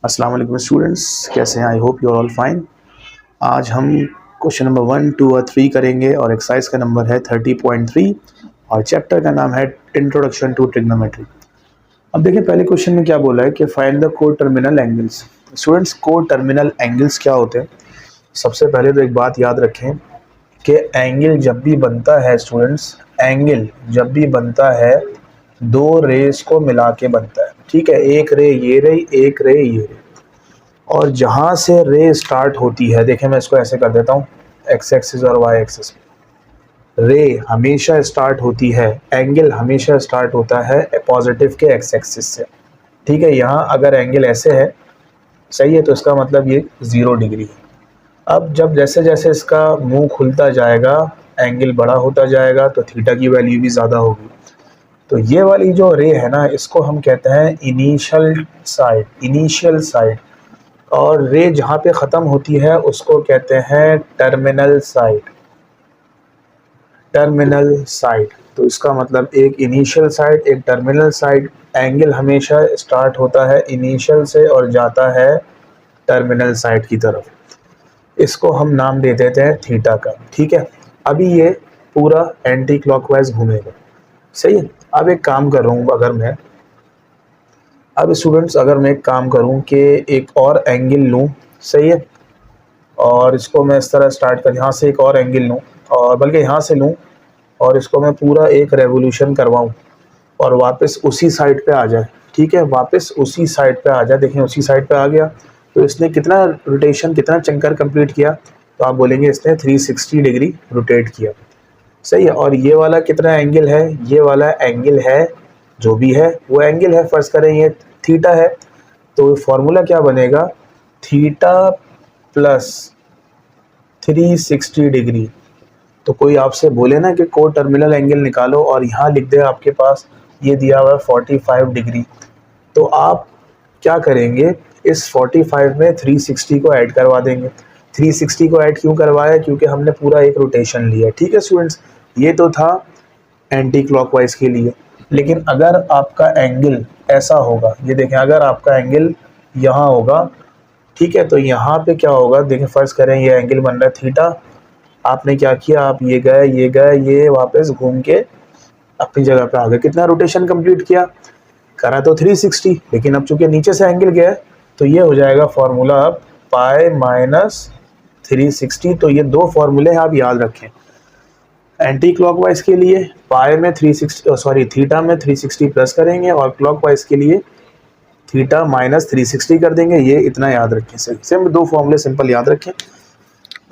अस्सलाम वालेकुम स्टूडेंट्स, कैसे हैं? I hope you are all fine. आज हम क्वेश्चन नंबर 1, 2 और 3 करेंगे और एक्सरसाइज का नंबर है 30.3 और चैप्टर का नाम है इंट्रोडक्शन टू ट्रिग्नोमेट्री। अब देखिए पहले क्वेश्चन में क्या बोला है कि फाइंड द को टर्मिनल एंगल्स। स्टूडेंट्स, को टर्मिनल एंगल्स क्या होते हैं? सबसे पहले तो एक बात याद रखें कि एंगल जब भी बनता है स्टूडेंट्स, एंगल जब भी बनता है दो रेस को मिला के बनता है। ठीक है, एक रे ये रे, एक रे ये रे, और जहाँ से रे स्टार्ट होती है, देखें मैं इसको ऐसे कर देता हूँ, एक्स एक्सिस और वाई एक्सिस। रे हमेशा स्टार्ट होती है, एंगल हमेशा स्टार्ट होता है पॉजिटिव के एक्स एक्सिस से। ठीक है, यहाँ अगर एंगल ऐसे है, सही है, तो इसका मतलब ये 0 डिग्री है। अब जब जैसे जैसे इसका मुंह खुलता जाएगा, एंगल बड़ा होता जाएगा, तो थीटा की वैल्यू भी ज़्यादा होगी। तो ये वाली जो रे है ना, इसको हम कहते हैं इनिशियल साइड, इनिशियल साइड। और रे जहाँ पे ख़त्म होती है उसको कहते हैं टर्मिनल साइड, टर्मिनल साइड। तो इसका मतलब एक इनिशियल साइड, एक टर्मिनल साइड। एंगल हमेशा स्टार्ट होता है इनिशियल से और जाता है टर्मिनल साइड की तरफ। इसको हम नाम दे देते हैं थीटा का। ठीक है, अभी ये पूरा एंटी क्लॉकवाइज घूमेगा, सही है। अब एक काम कर रहा हूँ, अब स्टूडेंट्स अगर मैं एक काम करूँ कि एक और एंगल लूँ, सही है, और इसको मैं इस तरह स्टार्ट कर, यहाँ से एक और एंगल लूँ, और बल्कि यहाँ से लूँ और इसको मैं पूरा एक रेवोल्यूशन करवाऊँ और वापस उसी साइड पे आ जाए। ठीक है, वापस उसी साइड पे आ जाए। देखें उसी साइड पे आ गया, तो इसने कितना रोटेशन, कितना चक्कर कंप्लीट किया? तो आप बोलेंगे इसने 360 डिग्री रोटेट किया, सही है। और ये वाला कितना एंगल है? ये वाला एंगल है, जो भी है वो एंगल है, फर्ज करें ये थीटा है, तो फॉर्मूला क्या बनेगा? Theta plus 360 degree. तो कोई आपसे बोले ना कि को टर्मिनल एंगल निकालो और यहाँ लिख दे आपके पास ये दिया हुआ है 45 डिग्री, तो आप क्या करेंगे? इस 45 में 360 को ऐड करवा देंगे। 360 को ऐड क्यों करवाया? क्योंकि हमने पूरा एक रोटेशन लिया। ठीक है स्टूडेंट्स, ये तो था एंटी क्लॉकवाइज के लिए। लेकिन अगर आपका एंगल ऐसा होगा, ये देखें, अगर आपका एंगल यहाँ होगा, ठीक है, तो यहाँ पे क्या होगा? देखें फर्ज करें ये एंगल बन रहा है थीटा, आपने क्या किया? आप ये गए, ये गए, ये वापस घूम के अपनी जगह पे आ गए। कितना रोटेशन कंप्लीट किया? करा तो 360, लेकिन अब चूंकि नीचे से एंगल गया है, तो ये हो जाएगा फॉर्मूला अब पाई माइनस 360। तो ये दो फॉर्मूले आप याद रखें। एंटी क्लॉकवाइज के लिए पाई में 360, सॉरी थीटा में 360 प्लस करेंगे, और क्लॉकवाइज के लिए थीटा माइनस 360 कर देंगे। ये इतना याद रखें, सिर्फ दो फॉर्मूले सिंपल याद रखें।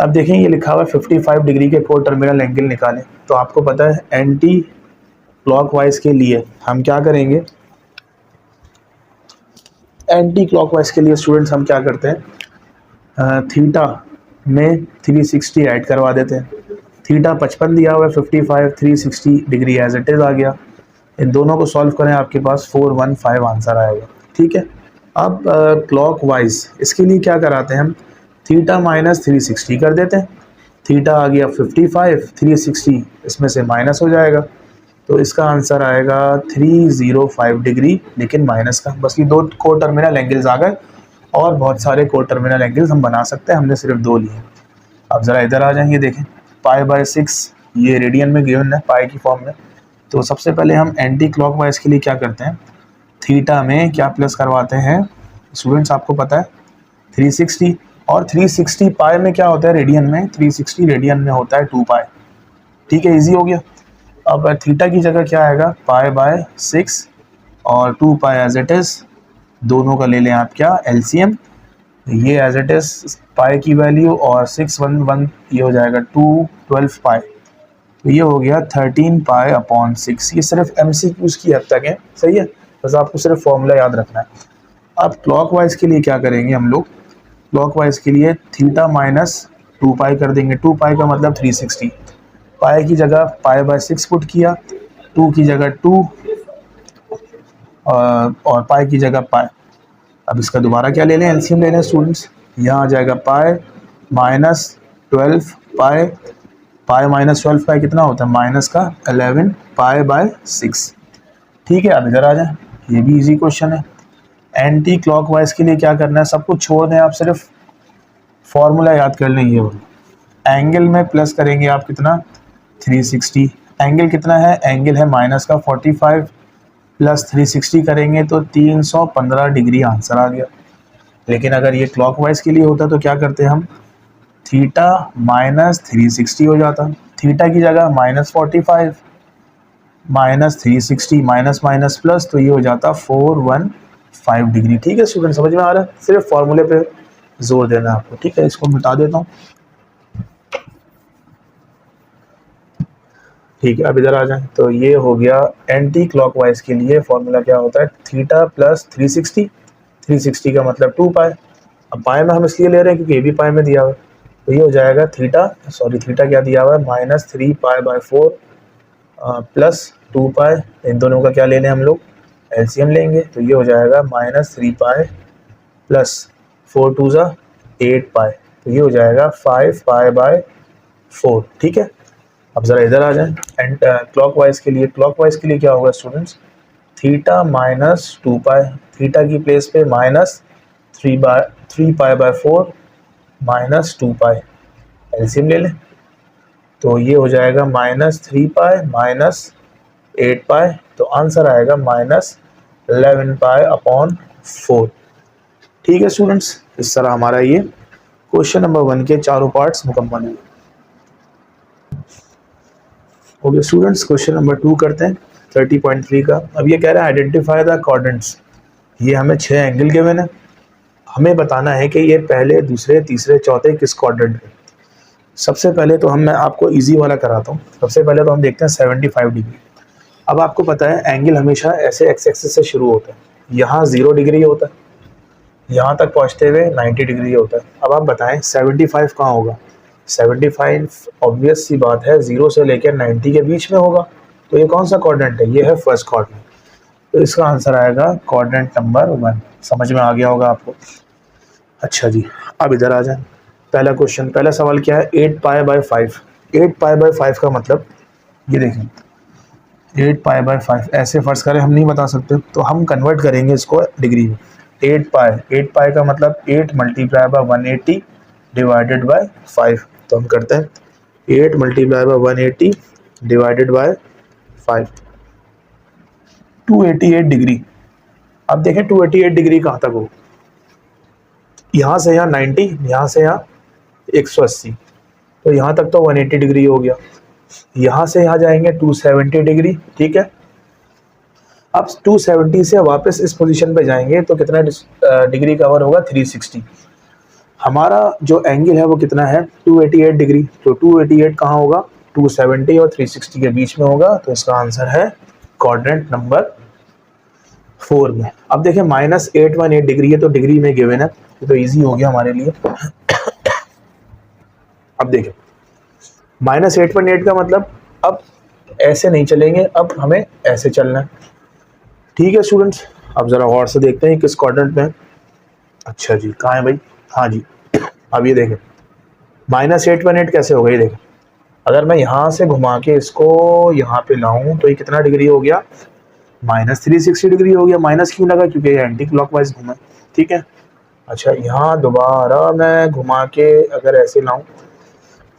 अब देखें ये लिखा हुआ है 55 डिग्री के को टर्मिनल एंगल निकालें। तो आपको पता है एंटी क्लॉकवाइज के लिए हम क्या करेंगे? एंटी क्लॉकवाइज के लिए स्टूडेंट्स हम क्या करते हैं? थीटा में 360 ऐड करवा देते हैं। थीटा 55 दिया हुआ है, 55, 360 डिग्री एज इट इज़ आ गया। इन दोनों को सॉल्व करें, आपके पास 415 आंसर आएगा। ठीक है, अब क्लॉकवाइज इसके लिए क्या कराते हैं हम? थीटा माइनस 360 कर देते हैं। थीटा आ गया 55, 360 इसमें से माइनस हो जाएगा, तो इसका आंसर आएगा 305 डिग्री, लेकिन माइनस का। बस ये दो को टर्मिनल एंगल्स आ गए, और बहुत सारे को टर्मिनल एंगल्स हम बना सकते हैं, हमने सिर्फ दो लिए। अब ज़रा इधर आ जाएंगे, देखें पाई बाय 6 ये रेडियन में गिवन है, पाई की फॉर्म में। तो सबसे पहले हम एंटी क्लॉकवाइज के लिए क्या करते हैं? थीटा में क्या प्लस करवाते हैं स्टूडेंट्स? आपको पता है 360, और 360 पाई में क्या होता है? रेडियन में 360 रेडियन में होता है 2 पाई। ठीक है, इजी हो गया। अब थीटा की जगह क्या आएगा? पाई बाय 6 और 2 पाई एज इट इज़, दोनों का ले लें आप क्या? एलसीएम। ये एज इट इज़ पाई की वैल्यू, और 611 ये हो जाएगा 212 पाई, तो ये हो गया 13 पाई अपॉन 6। ये सिर्फ एमसीक्यूज की हद तक है, सही है, बस आपको सिर्फ फॉर्मूला याद रखना है। अब क्लॉकवाइज के लिए क्या करेंगे हम लोग? क्लॉकवाइज के लिए थीटा माइनस 2 पाई कर देंगे। 2 पाई का मतलब 360, पाई की जगह पाई बाय 6 पुट किया, 2 की जगह 2 और पाई की जगह पाई। अब इसका दोबारा क्या ले लें? एलसीएम ले लें स्टूडेंट्स। यहाँ आ जाएगा पाई माइनस 12 पाई, पाई माइनस 12 पाई कितना होता है? माइनस का 11 पाई बाय 6। ठीक है, अब इधर आ जाए, ये भी इजी क्वेश्चन है। एंटी क्लॉकवाइज के लिए क्या करना है, सब कुछ छोड़ दें, आप सिर्फ फॉर्मूला याद कर लें। ये एंगल में प्लस करेंगे आप कितना 360, एंगल कितना है, एंगल है माइनस का 45 प्लस 360 करेंगे तो 315 डिग्री आंसर आ गया। लेकिन अगर ये क्लॉकवाइज के लिए होता तो क्या करते हम, थीटा माइनस 360 हो जाता, थीटा की जगह minus 45 minus 360 minus minus plus, तो ये हो जाता 415 डिग्री। ठीक है स्टूडेंट, समझ में आ रहा है, सिर्फ फॉर्मूले पे जोर देना है आपको। ठीक है, इसको मिटा देता हूँ। ठीक है, अब इधर आ जाए, तो ये हो गया एंटी क्लॉकवाइज के लिए फॉर्मूला क्या होता है, थीटा प्लस 360, 360 का मतलब 2 पाई। अब पाई में हम इसलिए ले रहे हैं क्योंकि ये भी पाई में दिया हुआ है, तो ये हो जाएगा थीटा, सॉरी थीटा क्या दिया हुआ है, माइनस 3 पाई बाई 4 प्लस 2 पाई। इन दोनों का क्या लेने हम लोग, एलसीएम लेंगे, तो ये हो जाएगा माइनस 3 पाई प्लस 4 टू ज़ा 8 पाई, तो ये हो जाएगा 5 पाई बाय 4। ठीक है, अब ज़रा इधर आ जाएं, एंड क्लॉकवाइज के लिए, क्लॉकवाइज के लिए क्या होगा स्टूडेंट्स, थीटा माइनस 2 पाई, थीटा की प्लेस पे minus 3 pi by 4 minus 2 pi, LCM ले लें, तो ये हो जाएगा माइनस 3 पाई माइनस 8 पाई, तो आंसर आएगा माइनस 11 पाई अपॉन 4। ठीक है स्टूडेंट्स, इस तरह हमारा ये क्वेश्चन नंबर 1 के चारों पार्ट्स मुकम्मल हैं। ओके स्टूडेंट्स, क्वेश्चन नंबर 2 करते हैं 30.3 का। अब ये कह रहा है आइडेंटिफाई द कोऑर्डिनेट्स, ये हमें 6 एंगल गिवन है, हमें बताना है कि ये पहले, दूसरे, तीसरे, चौथे किस क्वाड्रेंट में। सबसे पहले तो मैं आपको इजी वाला कराता हूँ। सबसे पहले तो हम देखते हैं 75 डिग्री। अब आपको पता है एंगल हमेशा ऐसे एक्स एक्सिस से शुरू होता है, यहाँ 0 डिग्री होता है, यहाँ तक पहुँचते हुए 90 डिग्री होता है। अब आप बताएं 75 कहाँ होगा, 75 ऑब्वियस सी बात है 0 से लेकर 90 के बीच में होगा, तो ये कौन सा क्वाड्रेंट है, ये है फर्स्ट क्वाड्रेंट, तो इसका आंसर आएगा क्वाड्रेंट नंबर 1। समझ में आ गया होगा आपको। अच्छा जी, अब इधर आ जाए, पहला क्वेश्चन, पहला सवाल क्या है, 8 पाई बाय 5। 8 पाई बाय 5 का मतलब, ये देखें 8 पाई बाय 5 ऐसे फर्ज करें, हम नहीं बता सकते, तो हम कन्वर्ट करेंगे इसको डिग्री में। 8 पाई का मतलब 8 मल्टीप्लाई बाय 180 डिवाइडेड बाय 5, तो हम करते हैं 8 multiply by 180 divided by 5, 288 degree. अब देखें 288 डिग्री कहाँ तक हो, यहाँ से यहाँ 90, यहाँ से यहाँ 180, तो यहाँ तक तो 180 डिग्री हो गया। यहाँ से यहाँ जाएंगे 270 डिग्री। ठीक है, अब 270 से वापस इस पोजीशन पे जाएंगे तो कितना डिग्री कवर होगा, 360। हमारा जो एंगल है वो कितना है, 288 डिग्री, तो 288 कहाँ होगा, 270 और 360 के बीच में होगा, तो इसका आंसर है क्वाड्रेंट नंबर 4 में। अब देखें माइनस 818 डिग्री है, तो डिग्री में गिवन है, तो इजी हो गया हमारे लिए। अब देखें माइनस 818 का मतलब, अब ऐसे नहीं चलेंगे, अब हमें ऐसे चलना है। ठीक है स्टूडेंट्स, अब ज़रा गौर से देखते हैं किस क्वाड्रेंट में। अच्छा जी, कहाँ है भाई, हाँ जी, अब ये देखें माइनस 818 कैसे होगा, ये देखें अगर मैं यहाँ से घुमा के इसको यहाँ पे लाऊं तो ये कितना डिग्री हो गया, माइनस 360 डिग्री हो गया। माइनस क्यों लगा, क्योंकि ये एंटी क्लॉकवाइज घूमा। ठीक है, अच्छा यहाँ दोबारा मैं घुमा के अगर ऐसे लाऊं,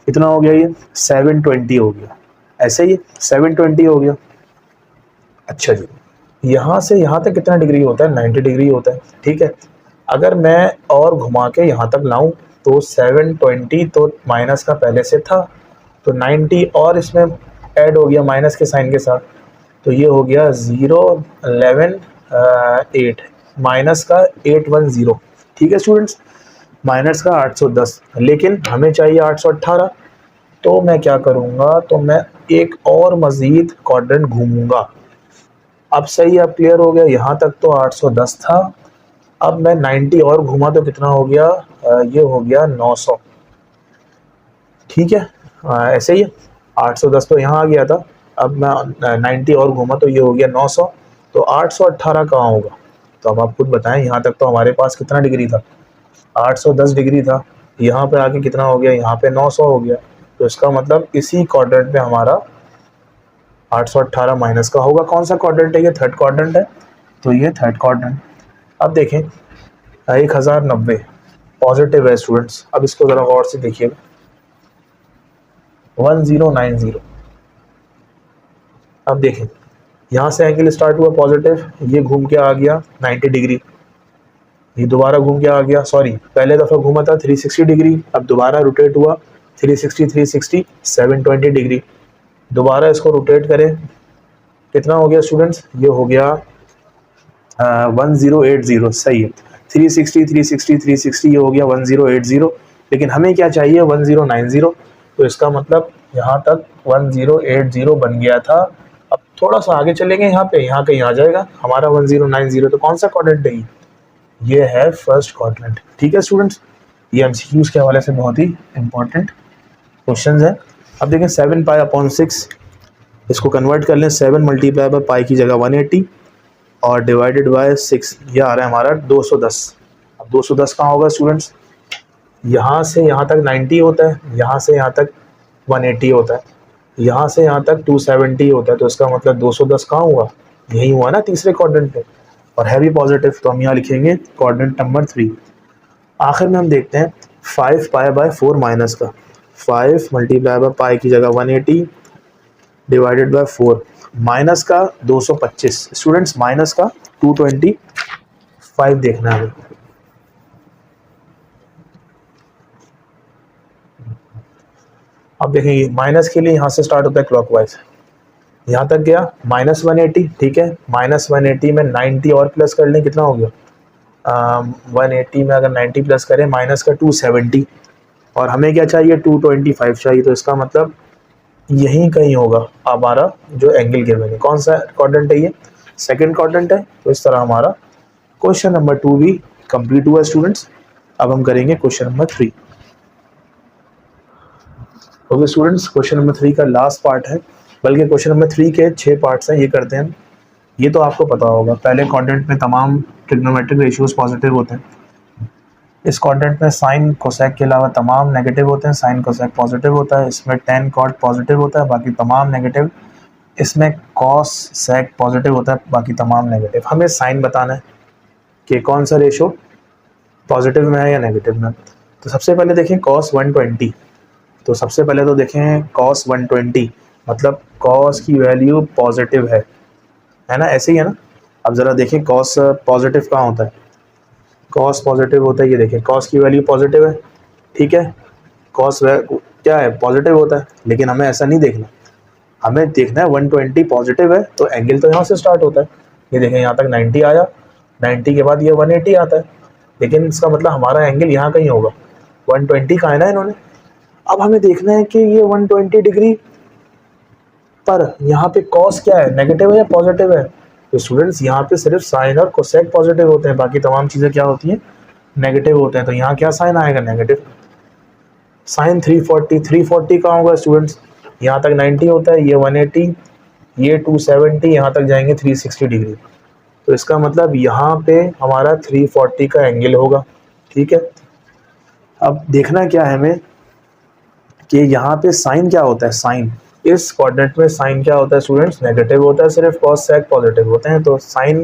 कितना हो गया, ये 720 हो गया, ऐसे ही 720 हो गया। अच्छा जी, यहाँ से यहाँ तक कितना डिग्री होता है, 90 डिग्री होता है। ठीक है, अगर मैं और घुमा के यहाँ तक लाऊं तो 720 तो माइनस का पहले से था, तो 90 और इसमें ऐड हो गया माइनस के साइन के साथ, तो ये हो गया 8 माइनस का 810। ठीक है स्टूडेंट्स, माइनस का 810, लेकिन हमें चाहिए 818, तो मैं क्या करूँगा, तो मैं एक और मज़ीद क्वाड्रेंट घूमूंगा। अब सही, अब क्लियर हो गया, यहाँ तक तो 810 था, अब मैं 90 और घूमा तो कितना हो गया, ये हो गया 900। ठीक है, ऐसे ही 810 तो यहाँ आ गया था, अब मैं 90 और घूमा तो ये हो गया 900, तो 818 कहाँ होगा, तो अब आप खुद बताएं। यहाँ तक तो हमारे पास कितना डिग्री था, 810 डिग्री था, यहाँ पे आके कितना हो गया, यहाँ पे 900 हो गया, तो इसका मतलब इसी क्वाड्रेंट पे हमारा 818 माइनस का होगा। कौन सा क्वाड्रेंट है ये, थर्ड क्वाड्रेंट है, तो ये थर्ड क्वाड्रेंट। अब देखें 1090 पॉजिटिव है स्टूडेंट्स। अब इसको ज़रा गौर से देखिएगा, 1090। अब देखें यहाँ से एंगल स्टार्ट हुआ पॉजिटिव, ये घूम के आ गया 90 डिग्री, ये दोबारा घूम के आ गया, सॉरी पहले दफ़ा घूमा था 360 डिग्री, अब दोबारा रोटेट हुआ 360 720 डिग्री। दोबारा इसको रोटेट करें, कितना हो गया स्टूडेंट्स, ये हो गया 1080, सही है। 360 ये हो गया 1080, लेकिन हमें क्या चाहिए 1090, तो इसका मतलब यहाँ तक 1080 बन गया था। अब थोड़ा सा आगे चलेंगे, यहाँ पे यहाँ कहीं आ जाएगा हमारा 1090, तो कौन सा क्वाड्रेंट है ये है फर्स्ट क्वाड्रेंट। ठीक है स्टूडेंट्स, ये एमसीक्यूज के हवाले से बहुत ही इंपॉर्टेंट क्वेश्चन है। अब देखें 7π/6, इसको कन्वर्ट कर लें, 7 मल्टीप्लाई बाय पाई की जगह 180 और डिवाइडेड बाय 6, ये आ रहा है हमारा 210। अब 210 कहाँ होगा स्टूडेंट्स, यहाँ से यहाँ तक 90 होता है, यहाँ से यहाँ तक 180 होता है, यहाँ से यहाँ तक 270 होता है, तो इसका मतलब 210 कहाँ हुआ, यही हुआ ना तीसरे क्वाड्रेंट पे, और है भी पॉजिटिव, तो हम यहाँ लिखेंगे क्वाड्रेंट नंबर 3। आखिर में हम देखते हैं 5π/4 माइनस का, 5 मल्टीप्लाई बाय पाई की जगह 180 डिवाइडेड बाय 4, माइनस का 225 स्टूडेंट्स, माइनस का 225 देखना है। अब देखेंगे माइनस के लिए यहाँ से स्टार्ट होता है क्लॉकवाइज, यहाँ तक गया -180, ठीक है। -180 में 90 और प्लस कर लें, कितना हो गया 180 में अगर 90 प्लस करें माइनस का 270, और हमें क्या चाहिए 225 चाहिए, तो इसका मतलब यहीं कहीं होगा हमारा जो एंगल गिवन है। कौन सा क्वाड्रेंट है ये, सेकंड क्वाड्रेंट है। तो इस तरह हमारा क्वेश्चन नंबर 2 भी कंप्लीट हुआ स्टूडेंट्स। अब हम करेंगे question number 3। Okay students, question number 3 का लास्ट पार्ट है, बल्कि क्वेश्चन नंबर 3 के 6 पार्ट्स हैं, ये करते हैं। ये तो आपको पता होगा, पहले क्वाड्रेंट में तमाम ट्रिग्नोमेट्रिक रेशियोज पॉजिटिव होते हैं। इस क्वाड्रेंट में साइन कोसेक के अलावा तमाम नेगेटिव होते हैं, साइन कोसेक पॉजिटिव होता है, इसमें tan cot पॉजिटिव होता है, बाकी तमाम नेगेटिव। इसमें cos sec पॉजिटिव होता है, बाकी तमाम नेगेटिव। हमें साइन बताना है कि कौन सा रेशो पॉजिटिव में है या नेगेटिव में। तो सबसे पहले देखें cos 120, तो सबसे पहले तो देखें cos 120 मतलब cos की वैल्यू पॉजिटिव है ना, ऐसे ही है ना। अब ज़रा देखें cos पॉजिटिव कहाँ होता है, cos पॉजिटिव होता है, ये देखें cos की वैल्यू पॉजिटिव है, ठीक है। cos क्या है, पॉजिटिव होता है, लेकिन हमें ऐसा नहीं देखना, हमें देखना है 120 पॉजिटिव है तो एंगल तो यहाँ से स्टार्ट होता है। ये देखें यहाँ तक 90 आया, 90 के बाद ये 180 आता है, लेकिन इसका मतलब हमारा एंगल यहाँ कहीं होगा, 120 का है ना इन्होंने। अब हमें देखना है कि ये 120 डिग्री पर यहाँ पे cos क्या है, नेगेटिव है या पॉजिटिव है। तो स्टूडेंट्स यहाँ पे सिर्फ साइन और कोसेक पॉजिटिव होते हैं, बाकी तमाम चीज़ें क्या होती हैं, नेगेटिव होते हैं। तो यहाँ क्या साइन आएगा, नेगेटिव। साइन 340 कहाँ होगा स्टूडेंट्स, यहाँ तक 90 होता है, ये 180, ये 270, यहाँ तक जाएंगे 360 डिग्री। तो इसका मतलब यहाँ पे हमारा 340 का एंगल होगा, ठीक है। अब देखना क्या है हमें कि यहाँ पे साइन क्या होता है, साइन इस क्वाड्रेंट में साइन क्या होता है स्टूडेंट्स, नेगेटिव होता है, सिर्फ cos sec पॉजिटिव होते हैं। तो साइन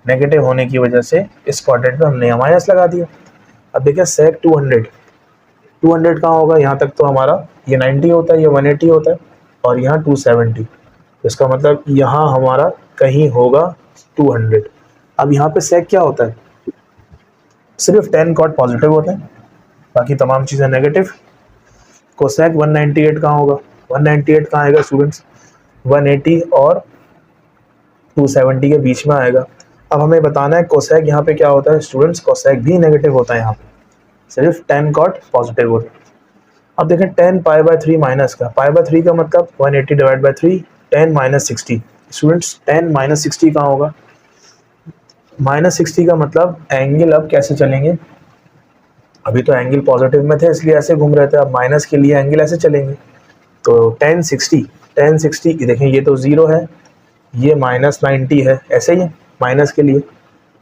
नेगेटिव होने की वजह से इस क्वाड्रेंट में हमने माइनस लगा दिया। अब देखिए sec 200 कहाँ होगा, यहाँ तक तो हमारा ये 90 होता है, ये 180 होता है, और यहाँ 270, तो इसका मतलब यहाँ हमारा कहीं होगा 200। अब यहाँ पे sec क्या होता है, सिर्फ tan cot पॉजिटिव होता है, बाकी तमाम चीज़ें नेगेटिव। कोसेक 198 कहाँ होगा, 198 कहाँ आएगा स्टूडेंट्स, 180 और 270 के बीच में आएगा। अब हमें बताना है कोसेक यहाँ पे क्या होता है स्टूडेंट्स, कोसेक भी नेगेटिव होता है, यहाँ पे सिर्फ tan cot पॉजिटिव होता है। अब देखें tan π/3 माइनस का, π/3 का मतलब 180 divide by 3, tan -60 students, tan -60 कहाँ होगा, -60 का मतलब एंगल अब कैसे चलेंगे, अभी तो एंगल पॉजिटिव में थे इसलिए ऐसे घूम रहे थे, अब माइनस के लिए एंगल ऐसे चलेंगे। तो tan 60 देखें ये तो 0 है, ये -90 है, ऐसे ही है माइनस के लिए,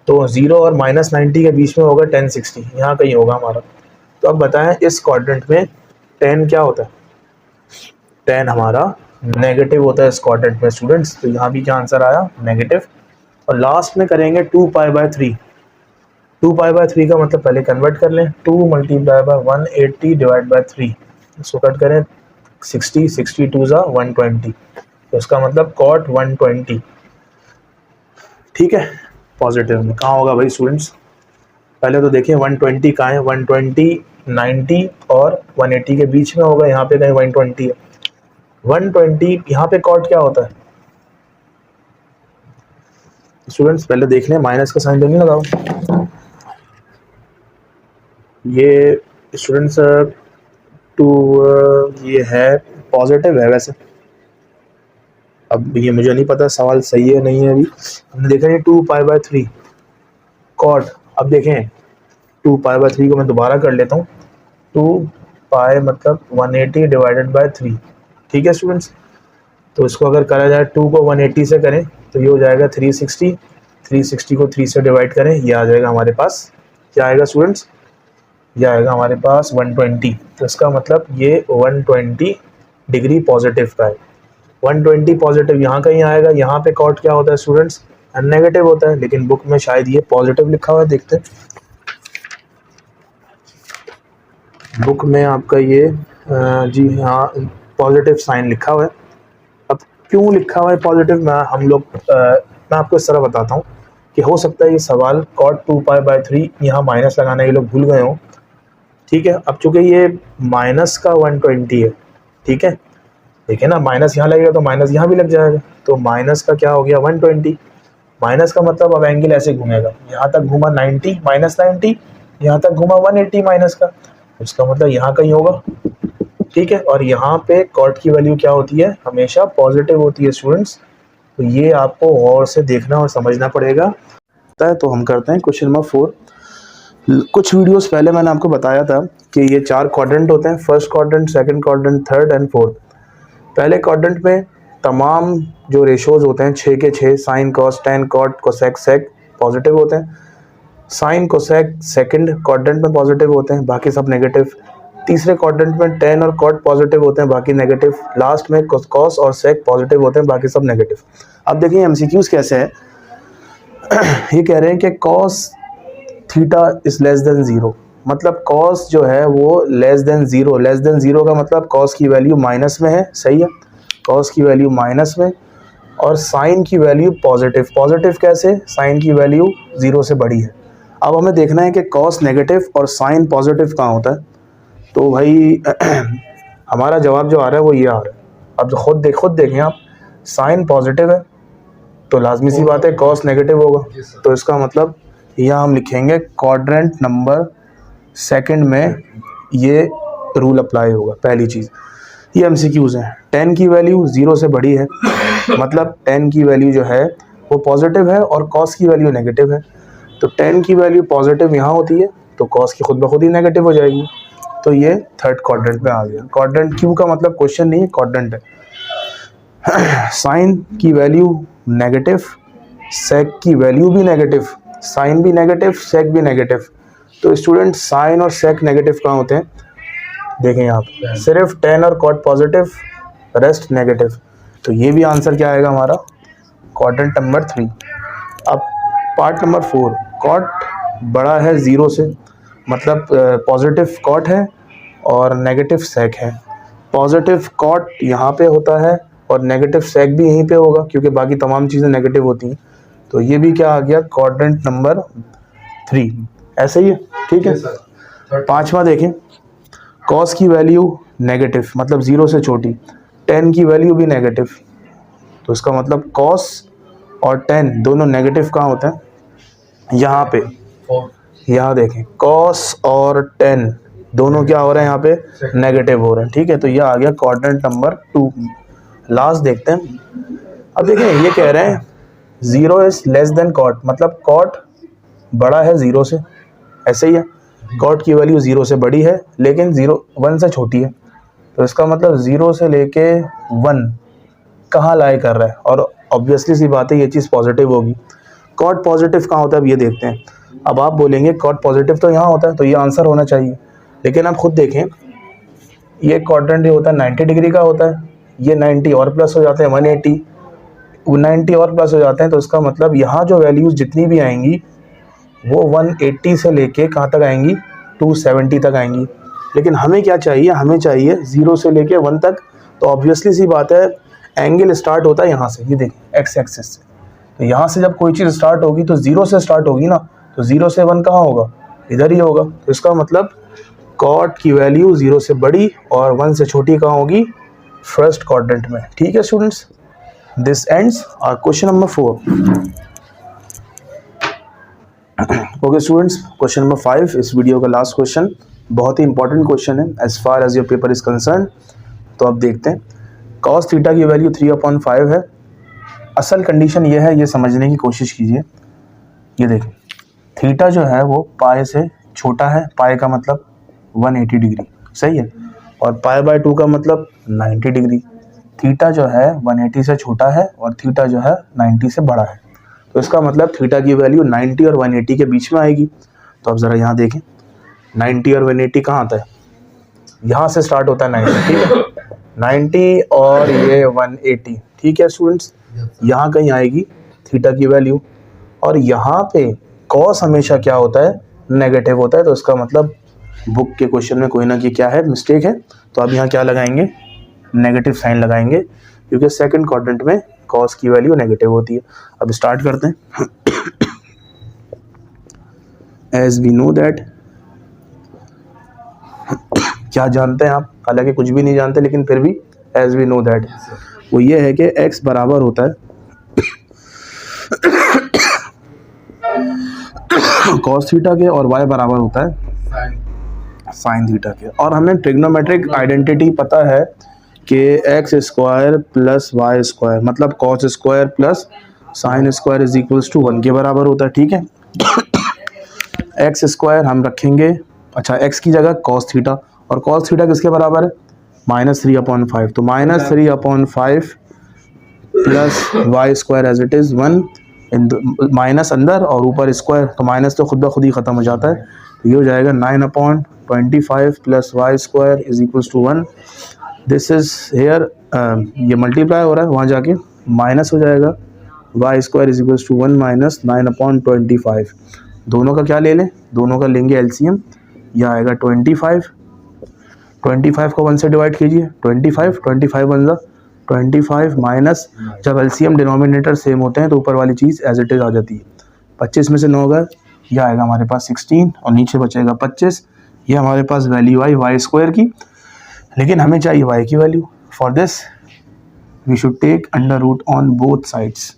तो 0 और -90 के बीच में होगा tan 60, यहाँ कहीं होगा हमारा। तो अब बताएं इस क्वाड्रेंट में tan क्या होता है, tan हमारा नेगेटिव होता है इस क्वाड्रेंट में स्टूडेंट्स, तो यहाँ भी क्या आंसर आया, नेगेटिव। और लास्ट में करेंगे 2π/3, 2π/3 का मतलब पहले कन्वर्ट कर लें, 2 मल्टीप्लाई बाय 180 डिवाइड बाय 3, इसको कट करें 60, 62 ज़ा 120, तो इसका मतलब कॉट 120। ठीक है, पॉजिटिव में कहाँ होगा भाई स्टूडेंट्स? पहले तो देखिए 120 कहाँ है, 120 90 और 180 के बीच में होगा, यहाँ पे कहीं 120 है। 120 यहाँ पे कॉट क्या होता है स्टूडेंट्स? पहले देख लें, माइनस का साइन तो नहीं लगाओ ये स्टूडेंट्स, ये है पॉजिटिव है वैसे। अब ये मुझे नहीं पता सवाल सही है नहीं है, अभी हमने देखा है 2π/3 कॉट। अब देखें 2π/3 को मैं दोबारा कर लेता हूँ, 2π मतलब 180 डिवाइडेड बाय 3। ठीक है स्टूडेंट्स, तो इसको अगर करा जाए 2 को 180 से करें तो ये हो जाएगा 360, 360 को 3 से डिवाइड करें, ये आ जाएगा हमारे पास, क्या आएगा स्टूडेंट्स? ये आएगा हमारे पास 120। तो इसका मतलब ये 120 डिग्री पॉजिटिव का है। 120 पॉजिटिव यहाँ कहीं आएगा, यहाँ पे कॉट क्या होता है स्टूडेंट्स? नेगेटिव होता है, लेकिन बुक में शायद ये पॉजिटिव लिखा हुआ है, देखते हैं बुक में आपका ये जी हाँ पॉजिटिव साइन लिखा हुआ है। अब क्यों लिखा हुआ है पॉजिटिव, मैं आपको इस तरह बताता हूँ कि हो सकता है ये सवाल कॉट 2π/3 यहाँ माइनस लगाना ये लोग भूल गए हों। ठीक है, अब चूंकि ये माइनस का 120 है, ठीक है, देखिए ना माइनस यहाँ लगेगा तो माइनस यहाँ भी लग जाएगा, तो माइनस का क्या हो गया 120। माइनस का मतलब अब एंगल ऐसे घूमेगा, यहाँ तक घूमा 90 -90, यहाँ तक घूमा 180 माइनस का, उसका मतलब यहाँ कहीं होगा। ठीक है, और यहाँ पे कॉट की वैल्यू क्या होती है? हमेशा पॉजिटिव होती है स्टूडेंट्स, तो ये आपको गौर से देखना और समझना पड़ेगा। तो हम करते हैं क्वेश्चन नंबर 4। कुछ वीडियोस पहले मैंने आपको बताया था कि ये 4 क्वाड्रेंट होते हैं, first quadrant, second quadrant, third and fourth. पहले क्वाड्रेंट में तमाम जो रेशोज होते हैं 6 के 6, sine, cos, tan, cot, cosec, sec positive होते हैं। साइन, कोसेक सेकंड क्वाड्रेंट में पॉजिटिव होते हैं, बाकी सब नेगेटिव। तीसरे क्वाड्रेंट में टेन और कॉट पॉजिटिव होते हैं, बाकी नेगेटिव। लास्ट में कॉस और सेक पॉजिटिव होते हैं, बाकी सब नेगेटिव। अब देखिए एमसीक्यूज कैसे है। ये कह रहे हैं कि cos theta is less than 0, मतलब कॉस जो है वो लेस देन 0। लेस देन 0 का मतलब कॉस की वैल्यू माइनस में है, सही है, कॉस की वैल्यू माइनस में, और साइन की वैल्यू पॉजिटिव। पॉजिटिव कैसे? साइन की वैल्यू 0 से बड़ी है। अब हमें देखना है कि कॉस नेगेटिव और साइन पॉजिटिव कहाँ होता है। तो भाई हमारा जवाब जो आ रहा है वो ये आ रहा है। अब खुद देखें आप, साइन पॉजिटिव है तो लाजमी सी बात है कॉस नेगेटिव होगा, तो इसका मतलब यहाँ हम लिखेंगे क्वाड्रेंट नंबर सेकंड में ये रूल अप्लाई होगा। पहली चीज़, ये एमसीक्यूज हैं। 10 की वैल्यू 0 से बड़ी है, मतलब 10 की वैल्यू जो है वो पॉजिटिव है और कॉस की वैल्यू नेगेटिव है, तो 10 की वैल्यू पॉजिटिव यहाँ होती है तो कॉस की खुद ब खुद ही नेगेटिव हो जाएगी। तो ये थर्ड क्वाड्रेंट में आ गया। क्वाड्रेंट क्यों का मतलब क्वेश्चन नहीं है, क्वाड्रेंट है। साइन की वैल्यू नेगेटिव, सेक की वैल्यू भी नेगेटिव, साइन भी नेगेटिव, सेक भी नेगेटिव। तो स्टूडेंट साइन और सेक नेगेटिव कहाँ होते हैं? देखें यहाँ पे सिर्फ 10 और कॉट पॉजिटिव, रेस्ट नेगेटिव। तो ये भी आंसर क्या आएगा हमारा? Quadrant number 3। अब पार्ट नंबर 4, कॉट बड़ा है 0 से, मतलब पॉजिटिव कॉट है और नेगेटिव सेक है। पॉजिटिव कॉट यहाँ पे होता है और नेगेटिव सेक भी यहीं पे होगा, क्योंकि बाकी तमाम चीज़ें नेगेटिव होती हैं। तो ये भी क्या आ गया? Quadrant number 3। ऐसे ही है, ठीक है। पांचवा देखें, कॉस की वैल्यू नेगेटिव, मतलब 0 से छोटी, 10 की वैल्यू भी नेगेटिव, तो इसका मतलब कॉस और 10 दोनों नेगेटिव कहाँ होते हैं? यहाँ पे, यहाँ देखें कॉस और 10 दोनों क्या हो रहे हैं? यहाँ पे नेगेटिव हो रहे हैं, ठीक है। तो ये आ गया क्वाड्रेंट नंबर 2। लास्ट देखते हैं। अब देखें ये कह रहे हैं 0 इज लेस देन कॉट, मतलब कॉट बड़ा है 0 से, ऐसे ही है। कॉट की वैल्यू 0 से बड़ी है लेकिन 1 से छोटी है, तो इसका मतलब 0 से लेके 1 कहाँ लाई कर रहा है, और ऑब्वियसली सी बात है ये चीज़ पॉजिटिव होगी। कॉट पॉजिटिव कहाँ होता है अब ये देखते हैं। अब आप बोलेंगे कॉट पॉजिटिव तो यहाँ होता है, तो ये आंसर होना चाहिए, लेकिन आप खुद देखें ये क्वाड्रेंट होता है 90 डिग्री का होता है, ये 90 और प्लस हो जाते हैं 180, 90 और प्लस हो जाते हैं, तो इसका मतलब यहाँ जो वैल्यूज़ जितनी भी आएंगी वो 180 से लेके कहाँ तक आएंगी, 270 तक आएंगी। लेकिन हमें क्या चाहिए, हमें चाहिए 0 से लेके 1 तक। तो ऑब्वियसली सी बात है एंगल स्टार्ट होता है यहाँ से, ये देखिए एक्स एक्सिस से। तो यहाँ से जब कोई चीज़ स्टार्ट होगी तो 0 से स्टार्ट होगी ना, तो 0 से 1 कहाँ होगा, इधर ही होगा। तो इसका मतलब कॉट की वैल्यू 0 से बड़ी और 1 से छोटी कहाँ होगी, फर्स्ट क्वाड्रेंट में। ठीक है students, this ends our question number 4। Okay students, question number 5 इस वीडियो का लास्ट क्वेश्चन, बहुत ही इंपॉर्टेंट क्वेश्चन है as far as your paper is concerned. तो अब देखते हैं, कॉस थीटा की वैल्यू 3/5 है। असल कंडीशन ये है, ये समझने की कोशिश कीजिए। ये देखें, थीटा जो है वो पाई से छोटा है, पाई का मतलब 180 डिग्री, सही है, और पाई/2 का मतलब 90 डिग्री। थीटा जो है 180 से छोटा है और थीटा जो है 90 से बड़ा है। तो इसका मतलब थीटा की वैल्यू 90 और 180 के बीच में आएगी। तो अब ज़रा यहाँ देखें, 90 और 180 कहाँ आता है, यहाँ से स्टार्ट होता है 90, ठीक है, 90 और ये 180, ठीक है स्टूडेंट्स, यहाँ कहीं आएगी थीटा की वैल्यू। और यहाँ पे कॉस हमेशा क्या होता है, नेगेटिव होता है। तो इसका मतलब बुक के क्वेश्चन में कोई ना कि क्या है, मिस्टेक है। तो अब यहाँ क्या लगाएंगे, नेगेटिव साइन लगाएंगे, क्योंकि सेकंड क्वाड्रेंट में कॉस की वैल्यू नेगेटिव होती है। अब स्टार्ट करते हैं। एज वी नो दैट, क्या जानते हैं आप, हालांकि कुछ भी नहीं जानते, लेकिन फिर भी एज वी नो दैट, वो ये है कि x बराबर होता है कॉस थीटा के और y बराबर होता है साइन थीटा के। और हमें ट्रिग्नोमेट्रिक आइडेंटिटी पता है कि x square plus y square मतलब cos square plus sine square is equals to 1 के बराबर होता है, ठीक है। एक्स स्क्वायर हम रखेंगे, अच्छा एक्स की जगह कॉस थीटा, और कॉस थीटा किसके बराबर है, -3/5। तो -3/5 plus y square as it is 1, minus अंदर और ऊपर स्क्वायर, तो माइनस तो खुद ब खुद ही ख़त्म हो जाता है। तो ये हो जाएगा 9/25 plus y square is equals to 1। This is here, ये मल्टीप्लाई हो रहा है, वहाँ जाके माइनस हो जाएगा, y square is equals to 1 minus 9/25। दोनों का क्या ले लें, दोनों का लेंगे एलसीएम, यह आएगा 25। 25 को 1 से डिवाइड कीजिए, 25 1 जा 25 माइनस, जब एलसीएम डिनोमिनेटर सेम होते हैं तो ऊपर वाली चीज़ एज इट इज़ आ जाती है। 25 में से 9 गए, यह आएगा हमारे पास 16 और नीचे बचेगा 25। ये हमारे पास वैल्यू आई वाई स्क्वायर की, लेकिन हमें चाहिए वाई की value. For this we should take under root on both sides.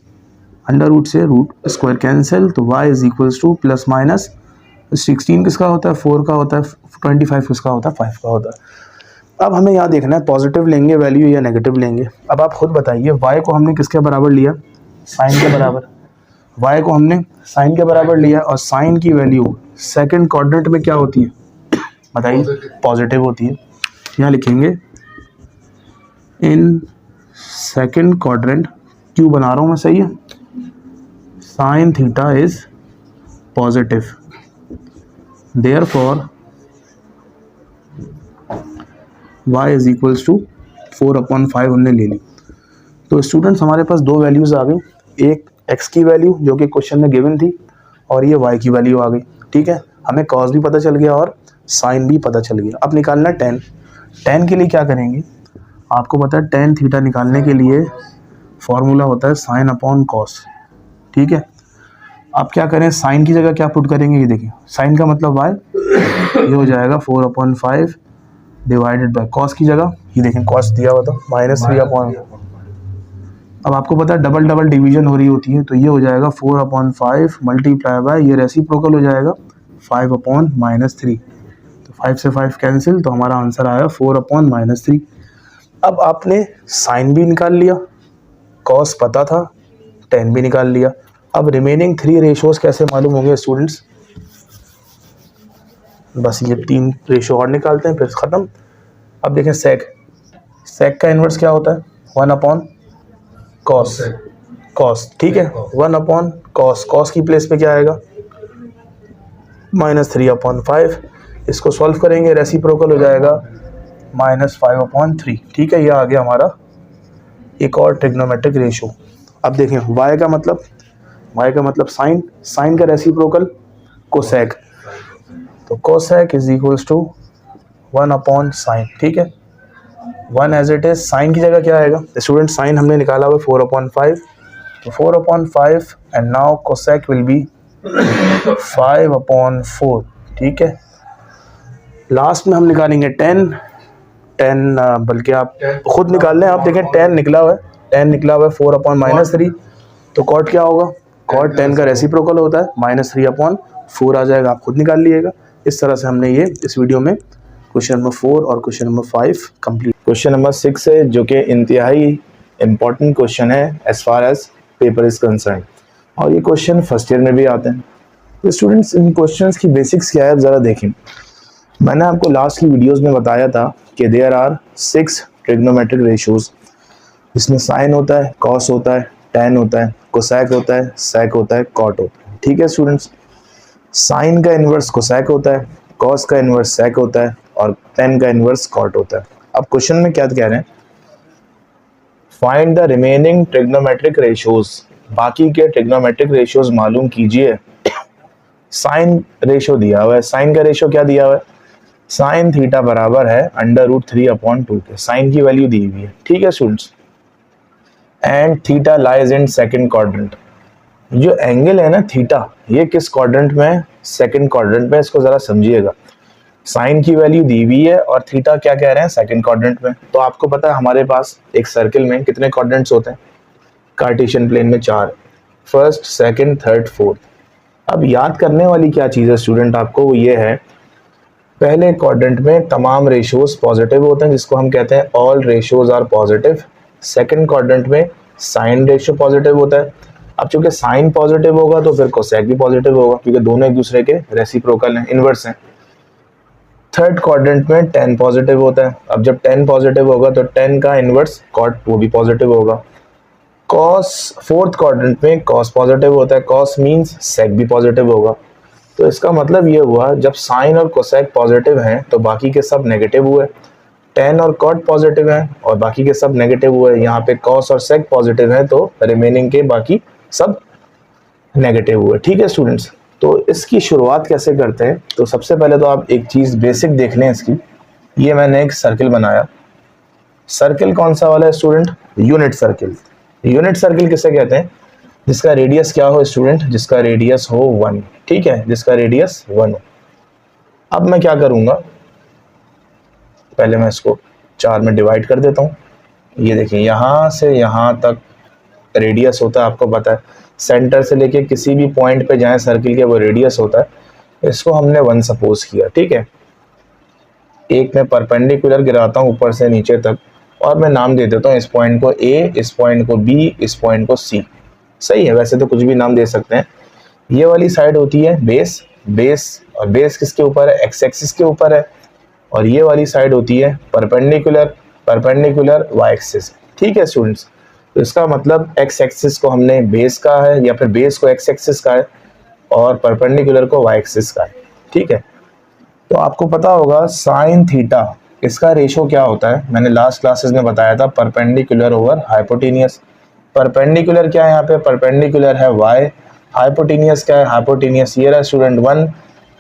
Under root से रूट स्क्वायर कैंसिल, तो y is equals to plus minus 16 किसका होता है, 4 का होता है, 25 किसका होता है, 5 का होता है। अब हमें यहाँ देखना है पॉजिटिव लेंगे वैल्यू या नेगेटिव लेंगे। अब आप खुद बताइए, y को हमने किसके बराबर लिया, साइन के बराबर। y को हमने साइन के बराबर लिया और साइन की वैल्यू सेकंड क्वाड्रेंट में क्या होती है, बताइए, पॉजिटिव होती है। यहाँ लिखेंगे इन सेकंड क्वाड्रेंट, क्यों बना रहा हूँ मैं, सही है, sine theta is positive, therefore y is equals to 4/5 हमने ले ली। तो स्टूडेंट्स हमारे पास दो वैल्यूज़ आ गई, एक x की वैल्यू जो कि क्वेश्चन में गिवन थी और ये y की वैल्यू आ गई, ठीक है। हमें cos भी पता चल गया और साइन भी पता चल गया। अब निकालना tan। tan के लिए क्या करेंगे, आपको पता है tan थीटा निकालने के लिए फॉर्मूला होता है साइन अपॉन कॉस, ठीक है। आप क्या करें, साइन की जगह क्या पुट करेंगे, ये देखिए साइन का मतलब y, ये हो जाएगा 4/5 डिवाइडेड बाय कॉस की जगह, ये देखें कॉस दिया हुआ था -3/। अब आपको पता है डबल डबल डिवीजन हो रही होती है, तो ये हो जाएगा 4/5 मल्टीप्लाई बाय, ये रेसिप्रोकल हो जाएगा 5/-3। तो 5 से 5 कैंसिल, तो हमारा आंसर आया 4/-3। अब आपने साइन भी निकाल लिया, कॉस पता था, tan भी निकाल लिया। अब रिमेनिंग 3 रेशोज़ कैसे मालूम होंगे स्टूडेंट्स, बस ये 3 रेशो और निकालते हैं फिर ख़त्म। अब देखें सेक का इन्वर्स क्या होता है, 1/cos, ठीक है, 1/cos, कॉस की प्लेस पे क्या आएगा, -3/5। इसको सॉल्व करेंगे, रेसिप्रोकल हो जाएगा -5/3, ठीक है। ये आ गया हमारा एक और ट्रिग्नोमेट्रिक रेशो। अब देखें y का मतलब साइन का रेसिप्रोकल कोसेक, तो cosec is equals to 1 upon sine, ठीक है, 1 एज इट इज, साइन की जगह क्या आएगा स्टूडेंट, साइन हमने निकाला हुआ 4/5, तो 4/5 and now cosec will be 5/4, ठीक है। लास्ट में हम निकालेंगे 10, बल्कि आप खुद निकाल लें, आप देखें 10 निकला हुआ है, 10 निकला हुआ है 4/-3, तो कॉट क्या होगा, कॉट 10 का रेसिप्रोकल होता है, -3/4 आ जाएगा, आप खुद निकाल लीजिएगा। इस तरह से हमने ये इस वीडियो में क्वेश्चन नंबर 4 और question number 5 complete. Question number 6 है, जो कि इंतहाई इम्पोर्टेंट क्वेश्चन है as far as paper is concerned, और ये क्वेश्चन फर्स्ट ईयर में भी आते हैं। तो स्टूडेंट्स, इन क्वेश्चंस की बेसिक्स क्या है ज़रा देखें। मैंने आपको लास्ट की वीडियोस में बताया था कि देयर आर 6 ट्रिग्नोमेट्रिक रेशियोज, जिसमें साइन होता है, कॉस होता है, टैन होता है, कोसेक होता है, सेक होता है, कॉट होता है, ठीक है स्टूडेंट्स। साइन का इन्वर्स कोसेक होता है, कॉस का इन्वर्स सेक होता है और टैन का इन्वर्स कॉट होता है। अब क्वेश्चन में क्या कह रहे हैं, find the remaining trigonometric ratios, बाकी के ट्रिग्नोमेट्रिक रेशियोज मालूम कीजिए। साइन रेशियो दिया हुआ है, साइन का रेशियो क्या दिया हुआ है, साइन थीटा बराबर है √3/2 के, साइन की वैल्यू दी हुई है, ठीक है students. And theta lies in second quadrant, जो एंगल है ना थीटा, ये किस क्वाड्रेंट में है, सेकंड क्वाड्रेंट में, इसको जरा समझिएगा। साइन की वैल्यू दी हुई है और थीटा क्या कह रहे हैं, सेकंड क्वाड्रेंट में। तो आपको पता है हमारे पास एक सर्कल में कितने क्वाड्रेंट्स होते हैं, कार्टेशियन प्लेन में 4, फर्स्ट, सेकंड, थर्ड, फोर्थ। अब याद करने वाली क्या चीज़ है स्टूडेंट आपको, वो ये है, पहले क्वाड्रेंट में तमाम रेशियोज पॉजिटिव होते हैं, जिसको हम कहते हैं all ratios are positive. Second quadrant में साइन रेशियो पॉजिटिव होता है। अब चूंकि साइन पॉजिटिव होगा तो फिर कोसेक भी पॉजिटिव होगा, क्योंकि दोनों एक दूसरे के रेसिप्रोकल हैं, इनवर्स हैं। थर्ड क्वाड्रेंट में 10 पॉजिटिव होता है। अब जब 10 पॉजिटिव होगा तो 10 का इनवर्स कॉट वो भी पॉजिटिव होगा। कॉस, फोर्थ क्वाड्रेंट में कॉस पॉजिटिव होता है, कॉस मींस सेक भी पॉजिटिव होगा। तो इसका मतलब ये हुआ, जब साइन और कोसेक पॉजिटिव हैं तो बाकी के सब नेगेटिव हुए। 10 और कॉट पॉजिटिव हैं और बाकी के सब नेगेटिव हुए। यहाँ पे कॉस और सेक पॉजिटिव हैं तो रिमेनिंग के बाकी सब नेगेटिव हुए, ठीक है स्टूडेंट्स। तो इसकी शुरुआत कैसे करते हैं, तो सबसे पहले तो आप एक चीज़ बेसिक देख लें इसकी। ये मैंने एक सर्किल बनाया, सर्किल कौन सा वाला है student, unit circle. Unit circle किसे कहते हैं, जिसका रेडियस क्या हो स्टूडेंट, जिसका रेडियस हो 1, ठीक है, जिसका रेडियस 1 हो। अब मैं क्या करूँगा, पहले मैं इसको 4 में डिवाइड कर देता हूँ। ये देखिए, यहाँ से यहाँ तक रेडियस होता है, आपको पता है, सेंटर से लेके किसी भी पॉइंट पे जाएं सर्किल के, वो रेडियस होता है। इसको हमने 1 सपोज किया, ठीक है। एक में परपेंडिकुलर गिराता हूँ ऊपर से नीचे तक, और मैं नाम दे देता हूँ इस पॉइंट को A, इस पॉइंट को B, इस पॉइंट को C। सही है, वैसे तो कुछ भी नाम दे सकते हैं। ये वाली साइड होती है बेस, बेस, और बेस किसके ऊपर है, एक्स एक्सिस के ऊपर है। और ये वाली साइड होती है परपेंडिकुलर, परपेंडिकुलर वाई एक्सिस, ठीक है स्टूडेंट्स। तो इसका मतलब एक्स एक्सिस को हमने बेस का है, या फिर बेस को एक्स एक्सिस का है, और परपेंडिकुलर को वाई एक्सिस का है, ठीक है। तो आपको पता होगा साइन थीटा, इसका रेशो क्या होता है, मैंने लास्ट क्लासेस में बताया था, परपेंडिकुलर ओवर हाइपोटेनियस। परपेंडिकुलर क्या है यहाँ पे, परपेंडिकुलर है y, हाइपोटेनियस क्या है, हाइपोटेनियस ये रहा स्टूडेंट 1।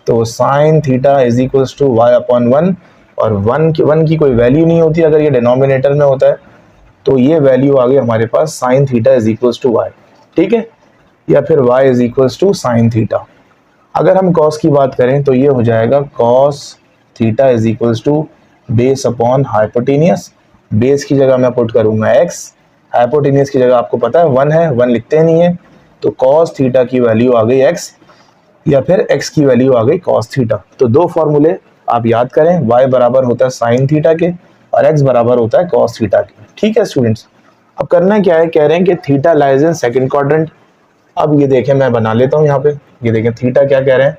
तो sine theta is equals to y/1, और 1 की कोई वैल्यू नहीं होती अगर ये डिनोमिनेटर में होता है, तो ये वैल्यू आ गई हमारे पास, sine theta is equals to y, ठीक है, या फिर y is equals to sine theta. अगर हम कॉस की बात करें तो ये हो जाएगा cos theta is equals to base upon hypotenuse. Base की जगह मैं पुट करूंगा x, हाइपोटेनियस की जगह आपको पता है 1 है, 1 लिखते नहीं है, तो कॉस थीटा की वैल्यू आ गई x, या फिर x की वैल्यू आ गई कॉस थीटा। तो दो फॉर्मूले आप याद करें, y बराबर होता है साइन थीटा के और x बराबर होता है कॉस थीटा के, ठीक है स्टूडेंट्स। अब करना क्या है, कह रहे हैं कि theta lies in second quadrant. अब ये देखें, मैं बना लेता हूँ यहाँ पे, ये देखें थीटा क्या कह रहे हैं,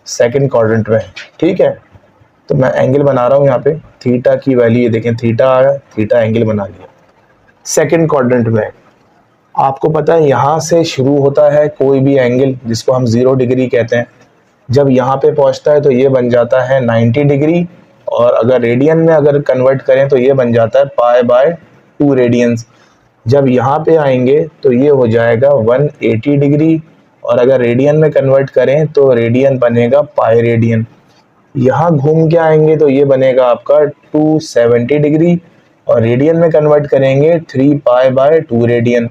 सेकंड क्वाड्रेंट में, ठीक है। तो मैं एंगल बना रहा हूँ यहाँ पे, थीटा की वैल्यू ये देखें, थीटा आया, थीटा एंगल बना लिया सेकंड क्वाड्रेंट में। आपको पता है यहाँ से शुरू होता है कोई भी एंगल जिसको हम 0 डिग्री कहते हैं, जब यहाँ पे पहुँचता है तो ये बन जाता है 90 डिग्री, और अगर रेडियन में अगर कन्वर्ट करें तो ये बन जाता है π/2 रेडियंस। जब यहाँ पे आएंगे तो ये हो जाएगा 180 डिग्री, और अगर रेडियन में कन्वर्ट करें तो रेडियन बनेगा पाई रेडियन। यहाँ घूम के आएंगे तो ये बनेगा आपका 270 डिग्री, और रेडियन में कन्वर्ट करेंगे 3 पाई बाय 2 रेडियन।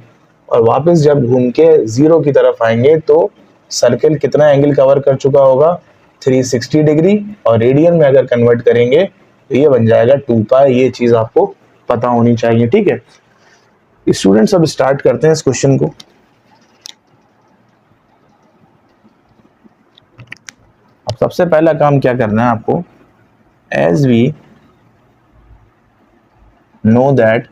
और वापस जब घूम के 0 की तरफ आएंगे तो सर्किल कितना एंगल कवर कर चुका होगा, 360 डिग्री, और रेडियन में अगर कन्वर्ट करेंगे तो ये बन जाएगा 2 पाई। ये चीज आपको पता होनी चाहिए, ठीक है। स्टूडेंट्स अब स्टार्ट करते हैं इस क्वेश्चन को। अब सबसे पहला काम क्या करना है आपको, एज वी नो दैट,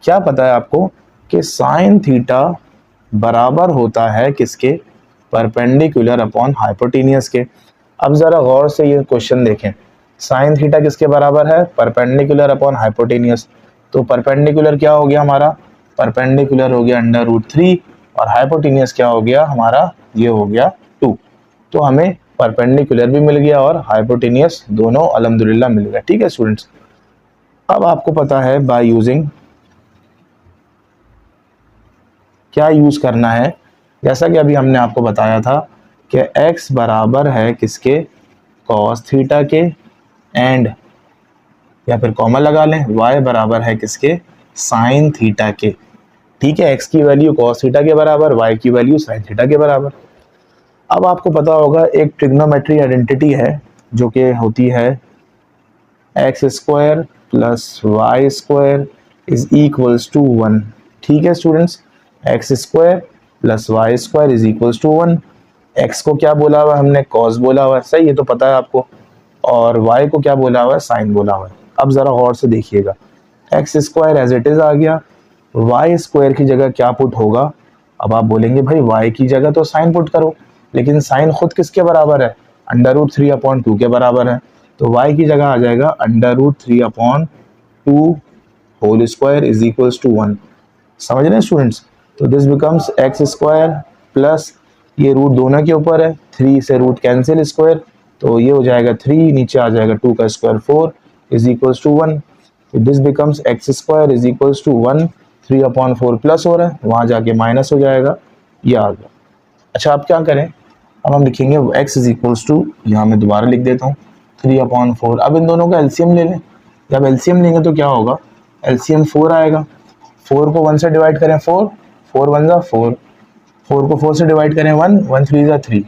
क्या पता है आपको कि साइन थीटा बराबर होता है किसके, परपेंडिकुलर अपॉन हाइपोटेनियस के। अब जरा गौर से ये क्वेश्चन देखें, साइन थीटा किसके बराबर है, परपेंडिकुलर अपॉन हाइपोटेनियस। तो परपेंडिकुलर क्या हो गया हमारा, परपेंडिकुलर हो गया √3, और हाइपोटेनियस क्या हो गया हमारा, ये हो गया 2। तो हमें परपेंडिकुलर भी मिल गया और हाइपोटेनियस, दोनों अल्हम्दुलिल्लाह मिल गया, ठीक है स्टूडेंट्स। अब आपको पता है बाय यूजिंग, क्या यूज करना है, जैसा कि अभी हमने आपको बताया था कि x बराबर है किसके, cos थीटा के, एंड या फिर कॉमा लगा लें y बराबर है किसके, साइन थीटा के, ठीक है। x की वैल्यू cos थीटा के बराबर, y की वैल्यू साइन थीटा के बराबर। अब आपको पता होगा एक ट्रिग्नोमेट्री आइडेंटिटी है जो कि होती है x square plus y square is equals to 1, ठीक है स्टूडेंट्स। X square plus y square is equals to 1। X को क्या बोला हुआ है हमने, कॉस बोला हुआ है, सही, ये तो पता है आपको। और वाई को क्या बोला हुआ है, साइन बोला हुआ है। अब जरा गौर से देखिएगा, x square as it is आ गया, वाई स्क्वायर की जगह क्या पुट होगा। अब आप बोलेंगे भाई वाई की जगह तो साइन पुट करो, लेकिन साइन खुद किसके बराबर है, √3/2 के बराबर है। तो वाई की जगह आ जाएगा √3/2 whole square is equals to 1। समझ रहे हैं स्टूडेंट्स। तो this becomes x square plus, ये रूट दोनों के ऊपर है, 3 से रूट कैंसिल स्क्वायर, तो ये हो जाएगा 3, नीचे आ जाएगा 2 का square 4 is equals to 1। This becomes x square is equals to 1, 3/4 plus हो रहा है, वहां जाके माइनस हो जाएगा, ये आ गया। अच्छा अब क्या करें, अब हम लिखेंगे x इज इक्वल्स टू, यहाँ मैं दोबारा लिख देता हूँ 3/4। अब इन दोनों का एलसीएम ले लें। जब एलसीएम लेंगे तो क्या होगा, एलसीएम 4 आएगा। 4 को 1 से डिवाइड करें 4, 4 1 जा 4, 4 को 4 से डिवाइड करें 1, 1 3 जा 3,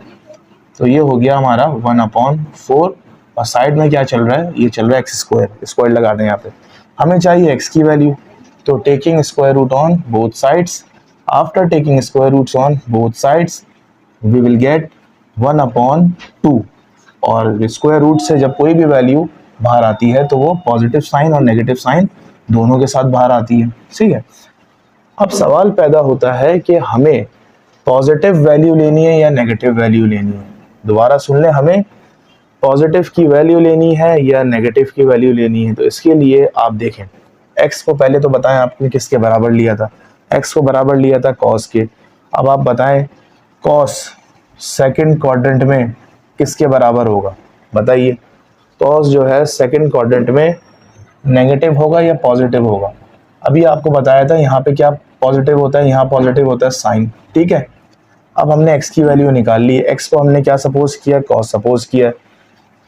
तो ये हो गया हमारा 1/4। और साइड में क्या चल रहा है, ये चल रहा है एक्स स्क्वायर, स्क्वायर लगा दें यहाँ पे। हमें चाहिए एक्स की वैल्यू, तो taking square root on both sides, after taking square roots on both sides we will get 1/2। और स्क्वायर रूट से जब कोई भी वैल्यू बाहर आती है तो वो पॉजिटिव साइन और नेगेटिव साइन दोनों के साथ बाहर आती है, ठीक है। अब सवाल पैदा होता है कि हमें पॉजिटिव वैल्यू लेनी है या नेगेटिव वैल्यू लेनी है। दोबारा सुन लें, हमें पॉजिटिव की वैल्यू लेनी है या नेगेटिव की वैल्यू लेनी है। तो इसके लिए आप देखें, x को पहले तो बताएं आपने किसके बराबर लिया था, x को बराबर लिया था cos के। अब आप बताएं cos सेकंड क्वाड्रेंट में किसके बराबर होगा, बताइए। cos जो है सेकंड क्वाड्रेंट में नेगेटिव होगा या पॉजिटिव होगा। अभी आपको बताया था यहाँ पे क्या पॉजिटिव होता है, यहाँ पॉजिटिव होता है साइन, ठीक है। अब हमने x की वैल्यू निकाल ली, x को हमने क्या सपोज किया, cos सपोज किया,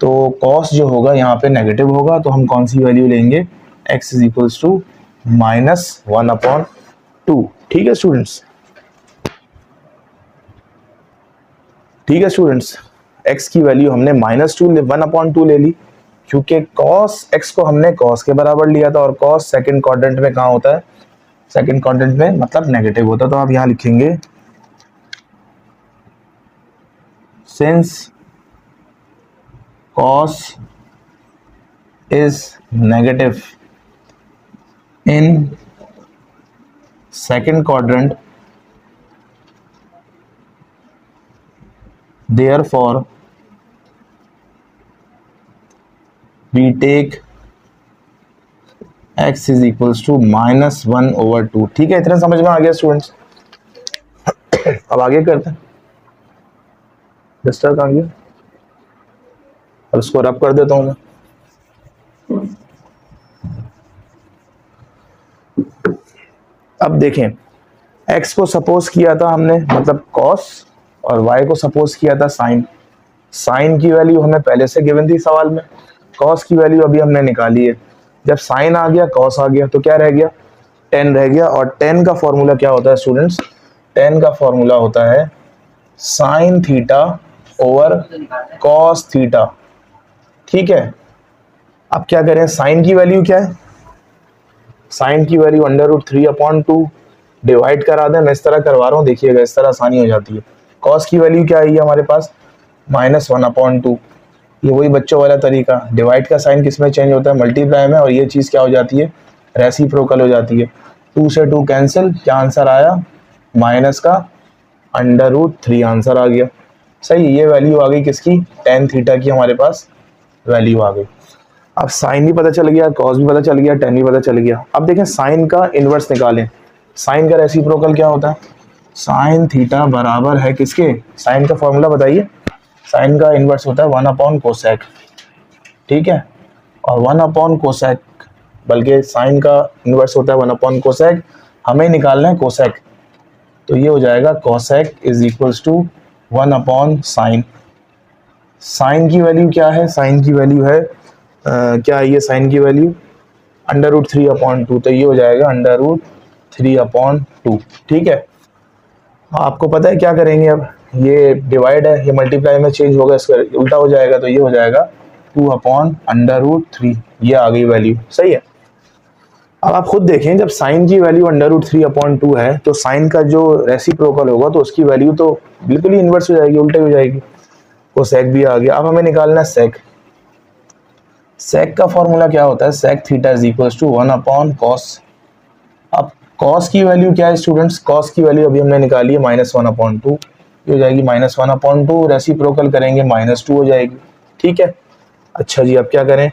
तो cos जो होगा यहाँ पे नेगेटिव होगा, तो हम कौन सी वैल्यू लेंगे, x इज इक्वल्स टू -1/2, ठीक है स्टूडेंट्स। ठीक है स्टूडेंट्स, x की वैल्यू हमने -1/2 ले ली, क्योंकि cos x को हमने cos के बराबर लिया था, और cos सेकंड क्वाड्रेंट में कहाँ होता है, सेकंड क्वाड्रेंट में मतलब नेगेटिव होता है। तो आप यहाँ लिखेंगे since cos is negative in second quadrant, therefore we take x is equals to -1/2, ठीक है। इतना समझ में आ गया स्टूडेंट्स। अब आगे करते हैं, डिस्टर्ब आ गया, अब इसको रब कर देता हूं मैं। अब देखें, एक्स को सपोज किया था हमने मतलब कॉस, और वाई को सपोज किया था साइन। साइन की वैल्यू हमें पहले से गिवन थी सवाल में, कॉस की वैल्यू अभी हमने निकाली है। जब साइन आ गया कॉस आ गया तो क्या रह गया, टेन रह गया। और टेन का फॉर्मूला क्या होता है स्टूडेंट्स, टेन का फॉर्मूला होता है sine theta over cos theta. ठीक है, अब क्या करें, साइन की वैल्यू क्या है, साइन की वैल्यू √3/2 डिवाइड करा दें। मैं इस तरह करवा रहा हूँ, देखिएगा इस तरह आसानी हो जाती है। कॉस की वैल्यू क्या आई है हमारे पास, -1/2। ये वही बच्चों वाला तरीका, डिवाइड का साइन किस में चेंज होता है, मल्टीप्लाई में, और ये चीज़ क्या हो जाती है, रेसिप्रोकल हो जाती है। 2 से 2 कैंसिल, क्या आंसर आया, माइनस का √3 आंसर आ गया। सही, ये वैल्यू आ गई किसकी, टेन थीटा की हमारे पास वैल्यू आ गई। अब साइन भी पता चल गया, कॉस भी पता चल गया, टेन भी पता चल गया। अब देखें साइन का इन्वर्स निकालें। साइन का रेसिप्रोकल क्या होता है, साइन थीटा बराबर है किसके, साइन का फॉर्मूला बताइए, साइन का इन्वर्स होता है 1/कोसेक। ठीक है, और 1/कोसेक, बल्कि साइन का इन्वर्स होता है 1/कोसेक, हमें निकालना है कोसेक। तो ये हो जाएगा कोसेक इज इक्वल्स टू 1/साइन। साइन की वैल्यू क्या है, साइन की वैल्यू है क्या है ये साइन की वैल्यू, √3/2। तो ये हो जाएगा √3/2। ठीक है, आपको पता है क्या करेंगे, अब ये डिवाइड है, ये मल्टीप्लाई में चेंज होगा, इसका उल्टा हो जाएगा, तो ये हो जाएगा 2/√3। ये आ गई वैल्यू, सही है। अब आप खुद देखें, जब साइन की वैल्यू √3/2 है तो साइन का जो रेसिप्रोकल होगा तो उसकी वैल्यू तो बिल्कुल ही इन्वर्स हो जाएगी, उल्टे हो जाएगी। तो सेक भी आ गया। अब हमें निकालना है सेक। सेक का फॉर्मूला क्या होता है, sec theta is equals to 1/कॉस। अब कॉस की वैल्यू क्या है स्टूडेंट्स, कॉस की वैल्यू अभी हमने निकाली है -1/2। ये हो जाएगी -1/2, रेसिप्रोकल करेंगे -2 हो जाएगी। ठीक है, अच्छा जी, अब क्या करें,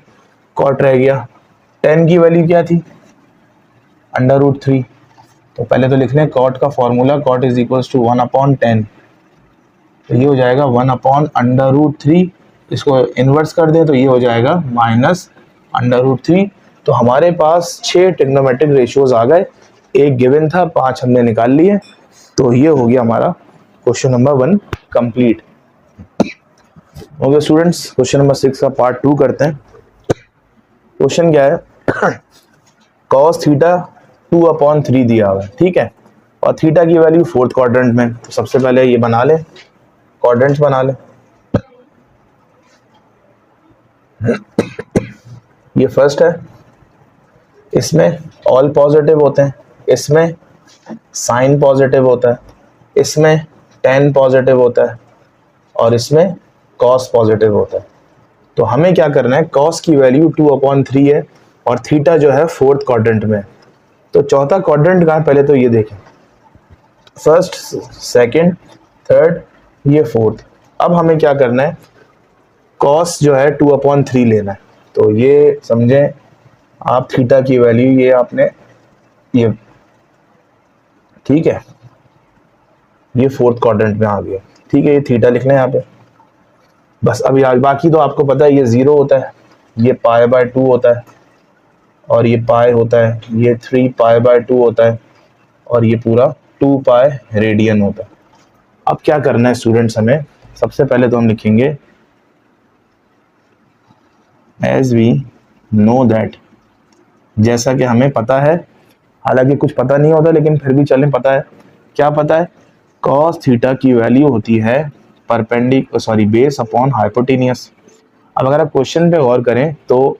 कॉट रह गया। टेन की वैल्यू क्या थी, √3। तो पहले तो लिख लें कॉट का formula, cot is equals to 1/10। तो ये हो जाएगा 1/√3। इसको इन्वर्स कर दें तो ये हो जाएगा -√3। तो हमारे पास 6 ट्रिग्नोमेट्रिक रेशियोज आ गए, एक गिवन था, 5 हमने निकाल लिए। तो ये हो गया हमारा क्वेश्चन नंबर 1 कंप्लीट हो गया। स्टूडेंट्स क्वेश्चन नंबर 6 का पार्ट 2 करते हैं। क्वेश्चन क्या है, कॉस थीटा 2/3 दिया हुआ है। ठीक है, और थीटा की वैल्यू 4th क्वाड्रेंट में। तो सबसे पहले ये बना लें, क्वाड्रेंट्स बना लें। ये फर्स्ट है, इसमें ऑल पॉजिटिव होते हैं, इसमें साइन पॉजिटिव होता है, इसमें टेन पॉजिटिव होता है, और इसमें कॉस पॉजिटिव होता है। तो हमें क्या करना है, कॉस की वैल्यू 2/3 है और थीटा जो है 4th क्वाड्रेंट में। तो चौथा क्वाड्रेंट कहाँ है, पहले तो ये देखें, फर्स्ट, सेकंड, थर्ड, ये 4th। अब हमें क्या करना है, कॉस जो है 2/3 लेना है। तो ये समझें आप, थीटा की वैल्यू ये आपने ये, ठीक है, ये 4th क्वाड्रेंट में आ गया। ठीक है, ये थीटा लिखना है यहाँ पे बस। अब यार बाकी तो आपको पता है, ये 0 होता है, ये π/2 होता है, और ये पाई होता है, ये 3π/2 होता है, और ये पूरा 2π रेडियन होता है। अब क्या करना है स्टूडेंट्स, हमें सबसे पहले तो हम लिखेंगे एज वी नो दैट, जैसा कि हमें पता है, हालांकि कुछ पता नहीं होता लेकिन फिर भी चलें, पता है क्या पता है, कॉस थीटा की वैल्यू होती है बेस अपॉन हाइपोटेनियस। अब अगर आप क्वेश्चन पे गौर करें तो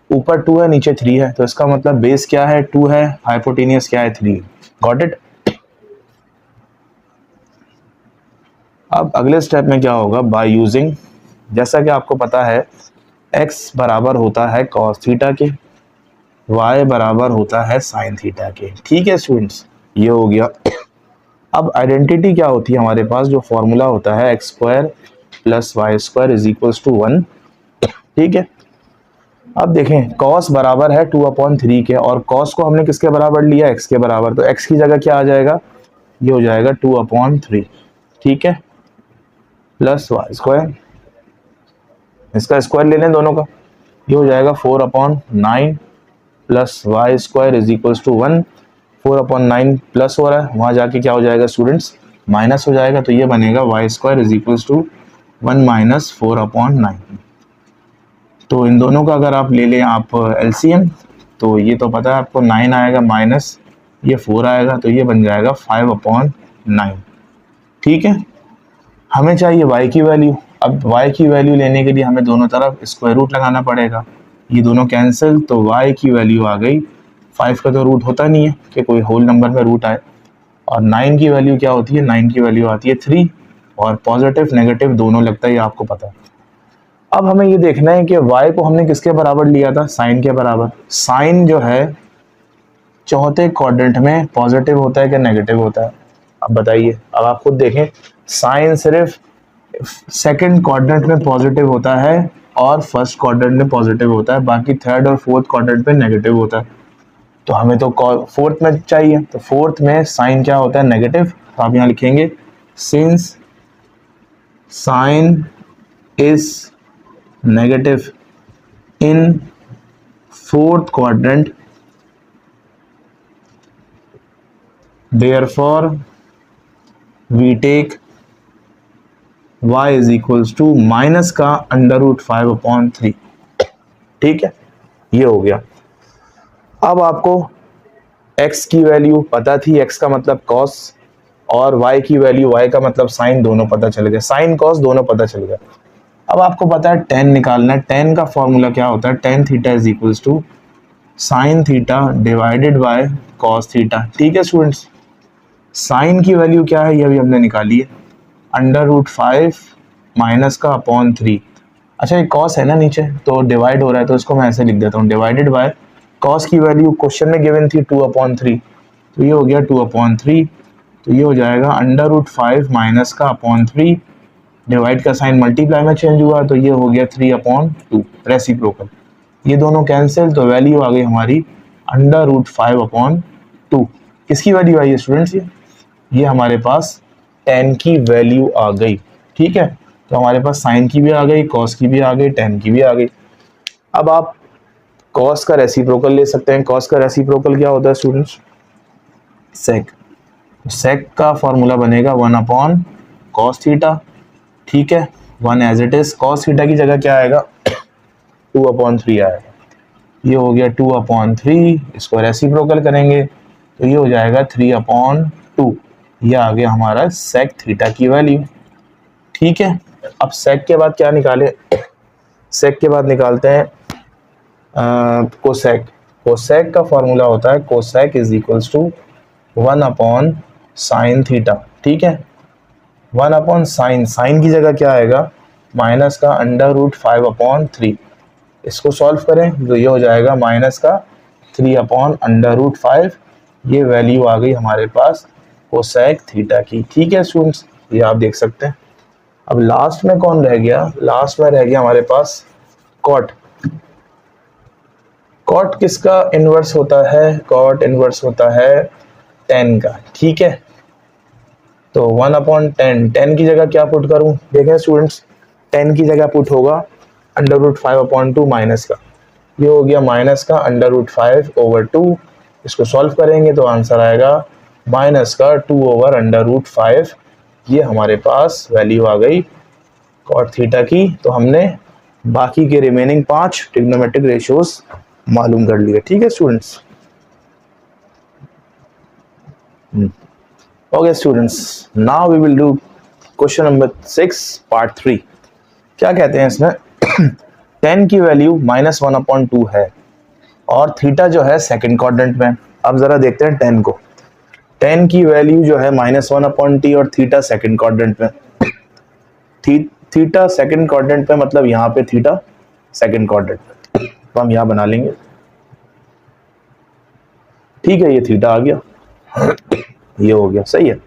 ऊपर 2 है, नीचे 3 है, तो इसका मतलब बेस क्या है, 2 है, हाइपोटेनियस क्या है, 3। Got it. अब अगले स्टेप में क्या होगा, बाय यूजिंग, जैसा कि आपको पता है x बराबर होता है कॉस थीटा के, y बराबर होता है साइन थीटा के। ठीक है स्टूडेंट्स, ये हो गया। अब आइडेंटिटी क्या होती है हमारे पास, जो फॉर्मूला होता है x² + y² is equals to 1। ठीक है, अब देखें cos बराबर है 2/3 के, और cos को हमने किसके बराबर लिया, x के बराबर। तो x की जगह क्या आ जाएगा, ये हो जाएगा 2/3। ठीक है, प्लस y², इसका स्क्वायर ले लें दोनों का, ये हो जाएगा 4/9 + y² is equals to 1। 4/9 plus हो रहा है, वहाँ जाके क्या हो जाएगा स्टूडेंट्स, माइनस हो जाएगा, तो ये बनेगा y² is equals to 1 minus 4/9। तो इन दोनों का अगर आप ले लें आप एलसीएम, तो ये तो पता है आपको 9 आएगा माइनस ये 4 आएगा, तो ये बन जाएगा 5/9। ठीक है, हमें चाहिए y की वैल्यू। अब y की वैल्यू लेने के लिए हमें दोनों तरफ स्क्वायर रूट लगाना पड़ेगा, ये दोनों कैंसिल, तो y की वैल्यू आ गई 5 का तो रूट होता नहीं है कि कोई होल नंबर में रूट आए, और 9 की वैल्यू क्या होती है, 9 की वैल्यू आती है 3, और पॉजिटिव नेगेटिव दोनों लगता है, ये आपको पता है। अब हमें ये देखना है कि y को हमने किसके बराबर लिया था, साइन के बराबर। साइन जो है चौथे क्वाड्रेंट में पॉजिटिव होता है कि नेगेटिव होता है, अब बताइए। अब आप खुद देखें, साइन सिर्फ सेकंड क्वाड्रेंट में पॉजिटिव होता है और फर्स्ट क्वाड्रेंट में पॉजिटिव होता है, बाकी थर्ड और फोर्थ क्वाड्रेंट में नेगेटिव होता है। तो हमें तो फोर्थ में चाहिए, तो फोर्थ में साइन क्या होता है, नेगेटिव। तो आप यहाँ लिखेंगे since sign is negative in fourth quadrant, therefore we take y is equals to minus का √5/3। ठीक है, ये हो गया। अब आपको x की वैल्यू पता थी, x का मतलब cos, और y की वैल्यू, y का मतलब साइन, दोनों पता चल गए, साइन cos दोनों पता चल गए। अब आपको पता है tan निकालना है, tan का फॉर्मूला क्या होता है, tan theta is equals to sine theta divided by cos theta. ठीक है स्टूडेंट्स, साइन की वैल्यू क्या है, ये भी हमने निकाली है, √5 माइनस का अपॉन 3। अच्छा ये कॉस है ना नीचे, तो डिवाइड हो रहा है, तो इसको मैं ऐसे लिख देता हूँ, डिवाइडेड बाय कॉस की वैल्यू क्वेश्चन में गिवन थी 2/3, तो ये हो गया 2/3, तो ये हो जाएगा √5 माइनस का अपॉन 3, डिवाइड का साइन मल्टीप्लाई में चेंज हुआ, तो ये हो गया 3/2 रेसिप्रोकल, ये दोनों कैंसिल, तो वैल्यू आ गई हमारी √5/2। किसकी वैल्यू आई है स्टूडेंट्स, ये हमारे पास tan की वैल्यू आ गई। ठीक है, तो हमारे पास साइन की भी आ गई, cos की भी आ गई, tan की भी आ गई। अब आप cos का रेसिप्रोकल ले सकते हैं। cos का रेसिप्रोकल क्या होता है स्टूडेंट्स, sec। sec का फॉर्मूला बनेगा 1/cos थीटा। ठीक है, 1 as it is, cos theta की जगह क्या आएगा, 2/3 आएगा, ये हो गया 2/3, इसको रेसिप्रोकल करेंगे तो ये हो जाएगा 3/2, ये आ गया हमारा sec थीटा की वैल्यू। ठीक है, अब sec के बाद क्या निकाले, sec के बाद निकालते हैं कोसेक। कोसेक का फॉर्मूला होता है cosec is equals to 1/sin theta. ठीक है, 1/sin, साइन की जगह क्या आएगा, माइनस का √5/3, इसको सॉल्व करें तो ये हो जाएगा माइनस का 3/√5, ये वैल्यू आ गई हमारे पास कोसेक थीटा की। ठीक है स्टूडेंट्स, ये आप देख सकते हैं। अब लास्ट में कौन रह गया, लास्ट में रह गया हमारे पास कॉट। कॉट किसका इनवर्स होता है, कॉट इनवर्स होता है tan का। ठीक है, तो 1/10, 10 की जगह क्या पुट करूं, देखें स्टूडेंट्स, 10 की जगह पुट होगा √5/2 माइनस का, ये हो गया माइनस का √5/2, इसको सॉल्व करेंगे तो आंसर आएगा माइनस का 2/√5, ये हमारे पास वैल्यू आ गई कॉट थीटा की। तो हमने बाकी के रिमेनिंग 5 ट्रिग्नोमेट्रिक रेशियोज मालूम कर लिए। ठीक है students, okay students, now we will do question number 6 part 3। क्या कहते हैं इसमें, 10 की वैल्यू -1/2 है और थीटा जो है सेकंड क्वाड्रेंट में। अब जरा देखते हैं 10 को, 10 की वैल्यू जो है -1/t और थीटा सेकंड क्वाड्रेंट में। थीटा सेकंड क्वाड्रेंट पे मतलब यहाँ पे थीटा सेकंड क्वाड्रेंट पे, तो हम यहाँ बना लेंगे। ठीक है, ये थीटा आ गया, ये हो गया, सही है।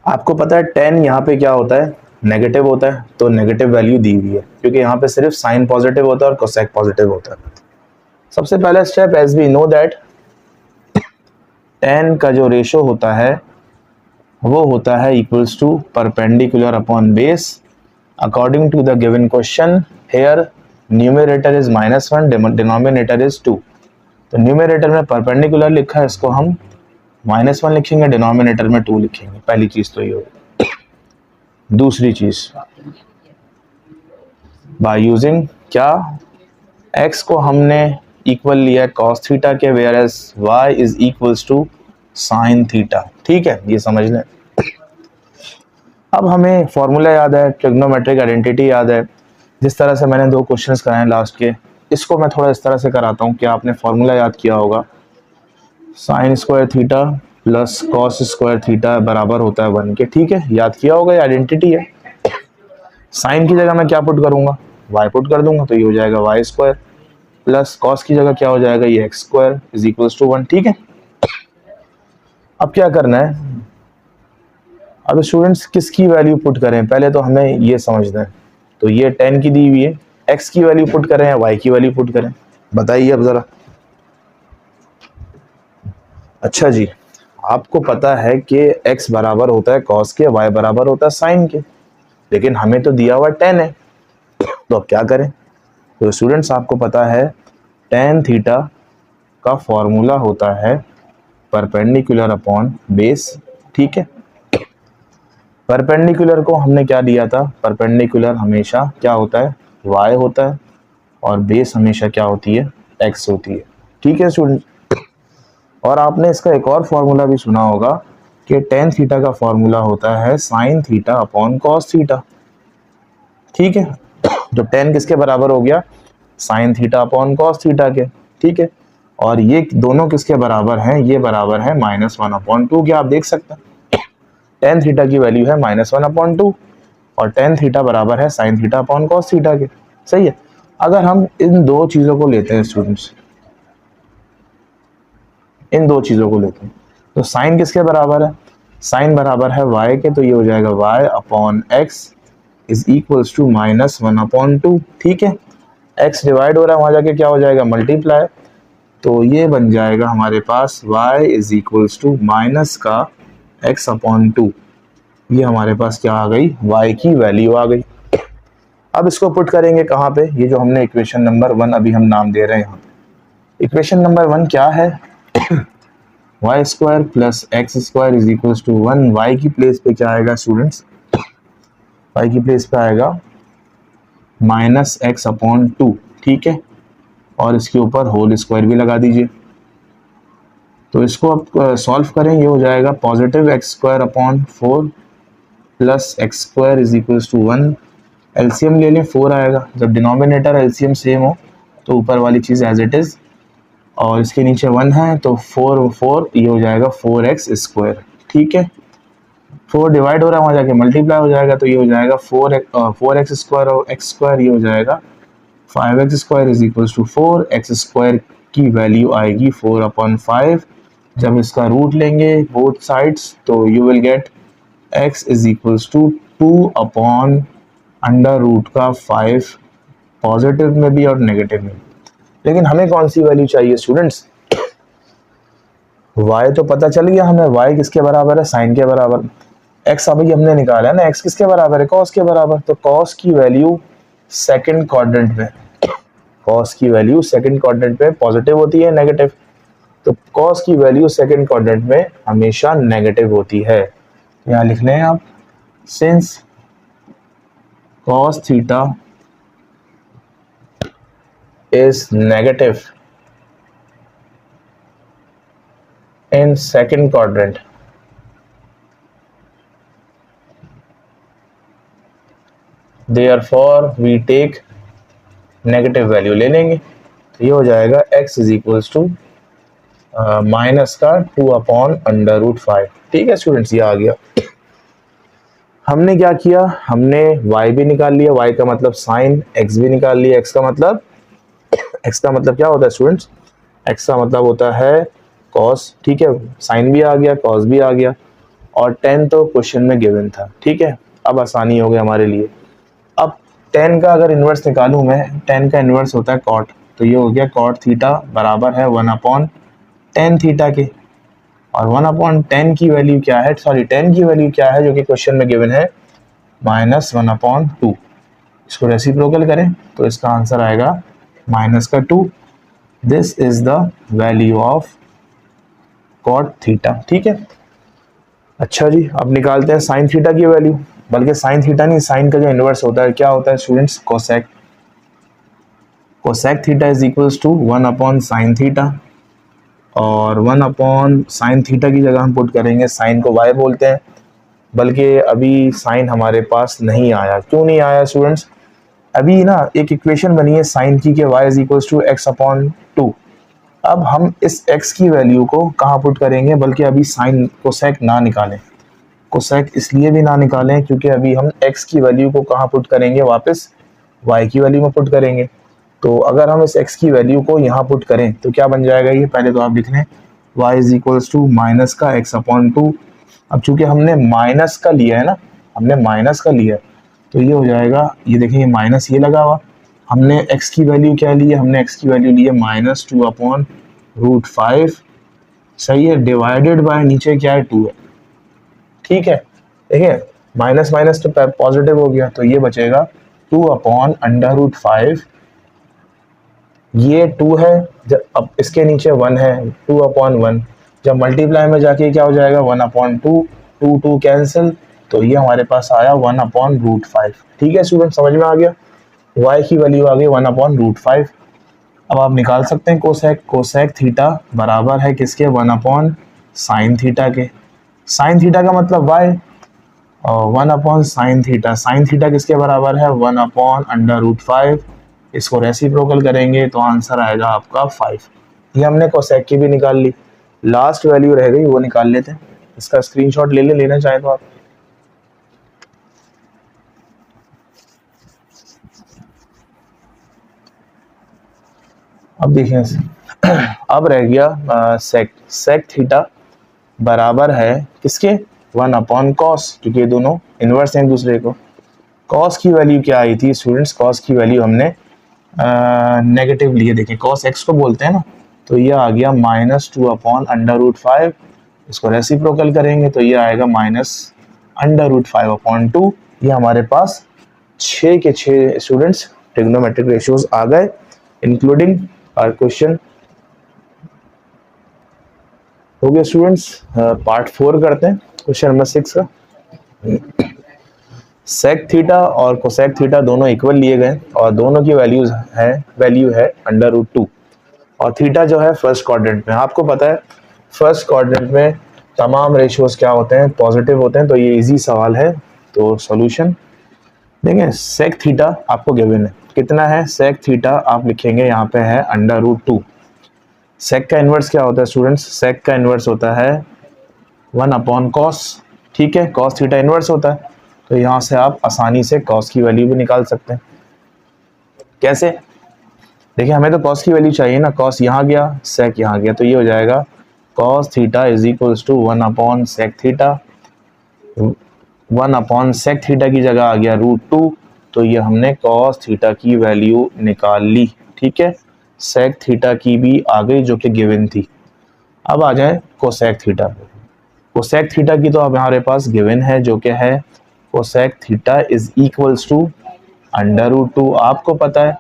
आपको पता है tan यहाँ पे क्या होता है, नेगेटिव होता है, तो नेगेटिव वैल्यू दी हुई है क्योंकि यहाँ पे सिर्फ साइन पॉजिटिव होता है और कोसेक पॉजिटिव होता है। सबसे पहला step, as we know that tan का जो रेशो होता है वो होता है equals to perpendicular upon base according to the given question. Here numerator is -1, denominator is 2, तो न्यूमरेटर में परपेंडिकुलर लिखा है, इसको हम -1 लिखेंगे, डिनोमिनेटर में 2 लिखेंगे। पहली चीज तो ये होगी। दूसरी चीज, बाय यूजिंग क्या, x को हमने इक्वल लिया cos थीटा के, where as y is equals to sin theta. ठीक है, ये समझ लें। अब हमें फॉर्मूला याद है, ट्रिग्नोमेट्रिक आइडेंटिटी याद है। जिस तरह से मैंने 2 क्वेश्चंस कराए लास्ट के, इसको मैं थोड़ा इस तरह से कराता हूँ कि आपने फॉर्मूला याद किया होगा। Sine square theta plus cos square theta बराबर होता है 1 के। ठीक है, याद किया होगा, ये आइडेंटिटी है। साइन की जगह मैं क्या पुट करूंगा, y पुट कर दूंगा, तो ये हो जाएगा वाई स्क्वायर, प्लस कॉस की जगह क्या हो जाएगा, ये x square is equals to 1। ठीक है, अब क्या करना है, अब स्टूडेंट्स किसकी वैल्यू पुट करें, पहले तो हमें ये समझना है। तो ये 10 की दी हुई है, x की वैल्यू पुट करें या y की वैल्यू पुट करें, बताइए अब जरा। अच्छा जी, आपको पता है कि x बराबर होता है cos के, y बराबर होता है sin के, लेकिन हमें तो दिया हुआ 10 है, तो अब क्या करें। तो स्टूडेंट्स आपको पता है tan थीटा का फॉर्मूला होता है परपेंडिकुलर अपॉन बेस। ठीक है, परपेंडिकुलर को हमने क्या दिया था, परपेंडिकुलर हमेशा क्या होता है, y होता है, और बेस हमेशा क्या होती है, x होती है। ठीक है स्टूडेंट, और आपने इसका एक और फॉर्मूला भी सुना होगा कि tan थीटा का फॉर्मूला होता है sin theta upon cos theta. ठीक है, तो tan किसके बराबर हो गया, sin theta upon cos theta के। ठीक है, और ये दोनों किसके बराबर हैं, ये बराबर है -1/2 के। आप देख सकते हैं tan थीटा की वैल्यू है -1/2 और tan थीटा बराबर है sin theta upon cos theta के। सही है, अगर हम इन 2 चीजों को लेते हैं स्टूडेंट्स, इन 2 चीजों को लेते हैं, तो साइन किसके बराबर है, साइन बराबर है y के, तो ये हो जाएगा y upon x is equals to -1/2। ठीक है, x डिवाइड हो रहा है, वहां जाके क्या हो जाएगा, मल्टीप्लाई, तो ये बन जाएगा हमारे पास y is equals to minus का x/2। ये हमारे पास क्या आ गई, y की वैल्यू आ गई। अब इसको पुट करेंगे कहाँ पे, ये जो हमने इक्वेशन नंबर 1 अभी हम नाम दे रहे हैं यहाँ पे, इक्वेशन नंबर 1 क्या है, y square plus x square is equals to 1। Y की प्लेस पे क्या आएगा स्टूडेंट्स, वाई की प्लेस पे आएगा -x/2। ठीक है, और इसके ऊपर होल स्क्वायर भी लगा दीजिए। तो इसको अब सॉल्व करें, ये हो जाएगा +x² plus x² is equals to 1। LCM ले लें, 4 आएगा। जब डिनोमिनेटर एलसीएम सेम हो तो ऊपर वाली चीज़ एज इट इज़, और इसके नीचे 1 है, तो 4 ये हो जाएगा 4x²। ठीक है, 4 डिवाइड हो रहा है, वहाँ जाके मल्टीप्लाई हो जाएगा, तो ये हो जाएगा 4x² और x², ये हो जाएगा 5x² is equals to 4। x² की वैल्यू आएगी 4/5। जब इसका रूट लेंगे बोथ साइड्स, तो you will get x is equals to 2/√5, positive में भी और नेगेटिव में भी। लेकिन हमें कौन सी वैल्यू चाहिए स्टूडेंट्स, y तो पता चल गया हमें, y किसके बराबर है, साइन के बराबर। x अभी हमने निकाला है ना, x किसके बराबर है, cos के बराबर। तो cos की वैल्यू सेकंड क्वाड्रेंट में, cos की वैल्यू सेकंड क्वाड्रेंट में पॉजिटिव होती है नेगेटिव, तो cos की वैल्यू सेकंड क्वाड्रेंट में हमेशा नेगेटिव होती है। यहाँ लिख लें आप, since cos theta is negative in second quadrant, therefore we take negative value ले लेंगे, तो ये हो जाएगा x is equals to minus का 2/√5। ठीक है स्टूडेंट्स, ये आ गया। हमने क्या किया, हमने y भी निकाल लिया, y का मतलब साइन, x भी निकाल लिया, x का मतलब क्या होता है स्टूडेंट्स, x का मतलब होता है cos। ठीक है, साइन भी आ गया, cos भी आ गया, और 10 तो क्वेश्चन में गिवन था। ठीक है, अब आसानी हो गई हमारे लिए। अब 10 का अगर इन्वर्स निकालूं मैं, 10 का इन्वर्स होता है cot, तो ये हो गया cot थीटा बराबर है 1/tan थीटा के, और 1/10 की वैल्यू क्या है, सॉरी 10 की वैल्यू क्या है जो कि क्वेश्चन में गिवन है, -1/2। इसको रेसिप्रोकल करें तो इसका आंसर आएगा -2। This is the value of cot theta. ठीक है, अच्छा जी, अब निकालते हैं साइन थीटा की वैल्यू। बल्कि साइन थीटा नहीं, साइन का जो इनवर्स होता है क्या होता है students, cosec. Cosec theta is equals to 1 upon sine theta, और 1 अपॉन साइन थीटा की जगह हम पुट करेंगे साइन को y बोलते हैं। बल्कि अभी साइन हमारे पास नहीं आया, क्यों नहीं आया स्टूडेंट्स, अभी ना एक इक्वेशन बनी है साइन की कि y is equals to x upon 2। अब हम इस x की वैल्यू को कहाँ पुट करेंगे, बल्कि अभी साइन कोसेक ना निकालें। कोसेक इसलिए भी ना निकालें क्योंकि अभी हम x की वैल्यू को कहाँ पुट करेंगे, वापस y की वैल्यू में पुट करेंगे। तो अगर हम इस x की वैल्यू को यहाँ पुट करें तो क्या बन जाएगा, ये पहले तो आप लिख लें y is equals to minus का x अपॉन 2। अब चूंकि हमने माइनस का लिया है ना, हमने माइनस का लिया है, तो ये हो जाएगा, ये देखें ये माइनस ये लगा हुआ, हमने x की वैल्यू क्या ली है, हमने x की वैल्यू ली है माइनस 2 अपॉन रूट 5, सही है, डिवाइडेड बाय नीचे क्या है 2 है। ठीक है, देखिए माइनस माइनस तो पॉजिटिव हो गया, तो ये बचेगा 2 अपॉन अंडर रूट 5, ये 2 है, जब अब इसके नीचे 1 है, 2 अपॉन 1, जब मल्टीप्लाई में जाके क्या हो जाएगा 1 अपॉन 2, 2 2 कैंसिल, तो ये हमारे पास आया 1 अपॉन रूट 5। ठीक है स्टूडेंट, समझ में आ गया, y की वैल्यू आ गई 1 अपॉन रूट 5। अब आप निकाल सकते हैं कोसेक, कोसेक थीटा बराबर है किसके, 1 अपॉन साइन थीटा के। साइन थीटा का मतलब y, और 1 upon sine theta, sine theta किसके बराबर है, 1 अपॉन अंडर रूट 5। इसको रेसिप्रोकल करेंगे तो आंसर आएगा आपका 5। ये हमने कोसेक की भी निकाल ली, लास्ट वैल्यू रह गई वो निकाल लेते हैं। इसका स्क्रीनशॉट ले लेना चाहें तो आप। अब देखिए अब रह गया सेक, सेक थीटा बराबर है किसके, 1 अपॉन कॉस, क्योंकि ये दोनों इनवर्स हैं एक दूसरे को। कॉस की वैल्यू क्या आई थी स्टूडेंट्स, कॉस की वैल्यू हमने नेगेटिव लिए, देखिए कॉस एक्स को बोलते हैं ना, तो ये आ गया माइनस 2 अपॉन अंडर रूट 5। इसको रेसिप्रोकल करेंगे तो ये आएगा माइनस अंडर रूट 5 अपॉन 2। ये हमारे पास 6 के 6 स्टूडेंट्स ट्रिग्नोमेट्रिक रेशियोज आ गए, इंक्लूडिंग आवर क्वेश्चन। हो गया स्टूडेंट्स, पार्ट 4 करते हैं क्वेश्चन नंबर 6 का। सेक थीटा और कोसेक थीटा दोनों इक्वल लिए गए और दोनों की वैल्यू है अंडर रूट 2, और थीटा जो है फर्स्ट क्वाड्रेंट में। आपको पता है फर्स्ट क्वाड्रेंट में तमाम रेशियोज क्या होते हैं, पॉजिटिव होते हैं, तो ये इजी सवाल है। तो सॉल्यूशन देखें, सेक थीटा आपको गिवन है, कितना है, सेक थीटा आप लिखेंगे यहाँ पे है अंडर रूट 2। सेक का इन्वर्स क्या होता है स्टूडेंट्स, सेक का इन्वर्स होता है 1 अपॉन कॉस। ठीक है, कॉस थीटा इन्वर्स होता है, तो यहाँ से आप आसानी से कॉस की वैल्यू भी निकाल सकते हैं। कैसे, देखिए हमें तो कॉस की वैल्यू चाहिए ना, कॉस यहाँ गया सेक यहाँ गया, तो ये हो जाएगा cos theta is equals to 1 upon sec theta. 1 upon sec theta की जगह आ गया रूट 2, तो ये हमने कॉस थीटा की वैल्यू निकाल ली। ठीक है, सेक थीटा की भी आ गई जो कि गिवन थी। अब आ जाए कोसेक थीटा पे। कोसेक थीटा की तो अब हमारे पास गिवन है जो कि है cosec theta is equals to under root 2। आपको पता है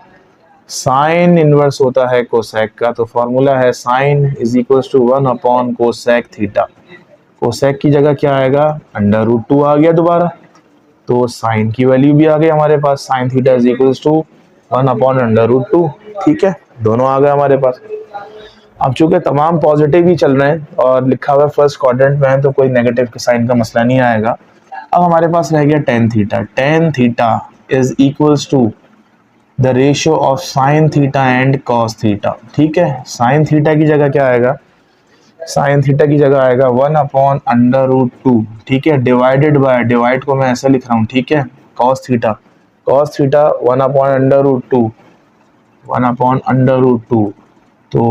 साइन इनवर्स होता है कोसेक का, तो फॉर्मूला है sine is equals to 1 upon cosec theta. Cosec की जगह क्या आएगा, अंडर रूट 2 आ गया दोबारा, तो साइन की वैल्यू भी आ गई हमारे पास, sine theta is equals to 1 upon under root 2। ठीक है, दोनों आ गए हमारे पास। अब चूंकि तमाम पॉजिटिव ही चल रहे हैं और लिखा हुआ है फर्स्ट क्वाड्रेंट में है, तो कोई नेगेटिव के साइन का मसला नहीं आएगा। अब हमारे पास रह गया tan theta. Tan theta is equals to the ratio of sine theta and cos theta. ठीक है, साइन थीटा की जगह क्या आएगा, साइन थीटा की जगह आएगा 1 अपॉन अंडर रूट 2। ठीक है, डिवाइडेड बाय, डिवाइड को मैं ऐसे लिख रहा हूँ, ठीक है, cos theta, cos theta 1 upon under root 2, 1 upon under root 2, तो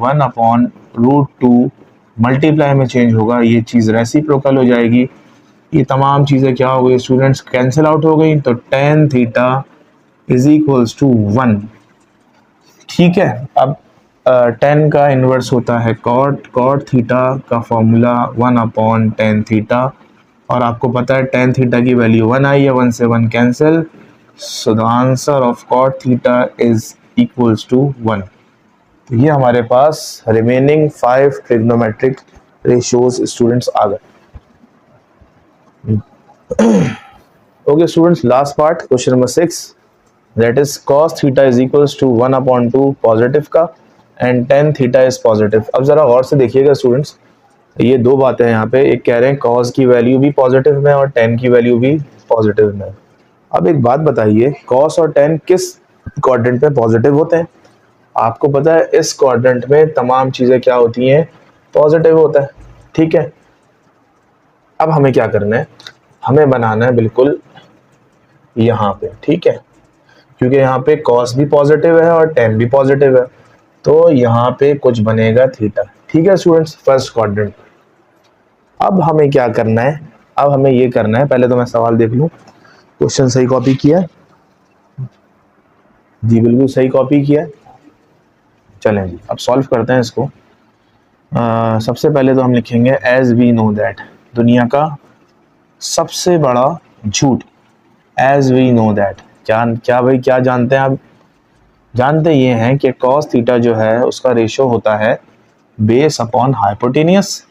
1 अपॉन रूट 2 मल्टीप्लाई में चेंज होगा, ये चीज़ रेसिप्रोकल हो जाएगी। ये तमाम चीज़ें क्या हो गई स्टूडेंट्स, कैंसिल आउट हो गई, तो tan theta is equals to 1। ठीक है, अब टेन का इन्वर्स होता है कॉट, कॉट थीटा का फॉर्मूला 1 अपॉन टेन थीटा, और आपको पता है टेन थीटा की वैल्यू 1 आई है, 1 से 1 cancel, so the answer of cot theta is equals to 1। तो ये हमारे पास रिमेनिंग 5 ट्रिग्नोमेट्रिक रेशियोज स्टूडेंट्स आ गए। Okay students, last part question number 6, that is cos theta is equals to 1/2 positive का and tan theta is positive. अब जरा गौर से देखिएगा स्टूडेंट्स, ये दो बातें हैं यहाँ पे, एक कह रहे हैं cos की वैल्यू भी पॉजिटिव में और tan की वैल्यू भी पॉजिटिव में। अब एक बात बताइए, cos और tan किस क्वाड्रेंट में पॉजिटिव होते हैं? आपको पता है इस क्वाड्रेंट में तमाम चीजें क्या होती हैं, पॉजिटिव होता है। ठीक है, अब हमें क्या करना है, हमें बनाना है बिल्कुल यहाँ पे। ठीक है, क्योंकि यहाँ पे cos भी पॉजिटिव है और tan भी पॉजिटिव है, तो यहाँ पे कुछ बनेगा थीटा। ठीक है स्टूडेंट्स, फर्स्ट क्वाड्रेंट। अब हमें क्या करना है, अब हमें ये करना है, पहले तो मैं सवाल देख लूं, क्वेश्चन सही कॉपी किया जी, बिल्कुल सही कॉपी किया। चलें जी, अब सॉल्व करते हैं इसको। सबसे पहले तो हम लिखेंगे एज वी नो दैट, दुनिया का सबसे बड़ा झूठ, एज वी नो दैट। क्या क्या भाई, क्या जानते हैं आप? जानते ये हैं कि cos थीटा जो है उसका रेशियो होता है बेस अपॉन हाइपोटेनियस।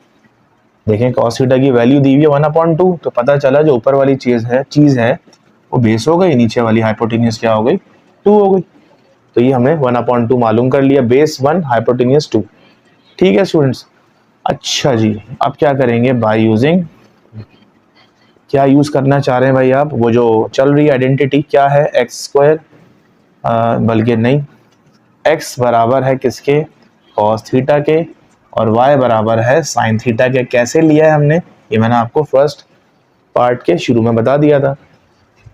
देखें cos थीटा की वैल्यू दी हुई है 1/2, तो पता चला जो ऊपर वाली चीज है वो बेस हो गई, नीचे वाली हाइपोटेनियस क्या हो गई, 2 हो गई। तो ये हमने 1/2 मालूम कर लिया, बेस 1 हाइपोटेनियस 2। ठीक है स्टूडेंट्स, अच्छा जी, अब क्या करेंगे, बाय यूजिंग, क्या यूज करना चाह रहे हैं भाई आप, वो जो चल रही आइडेंटिटी क्या है, x², बल्कि नहीं, x बराबर है किसके, cos थीटा के, और y बराबर है sin थीटा के। कैसे लिया है हमने, ये मैंने आपको फर्स्ट पार्ट के शुरू में बता दिया था।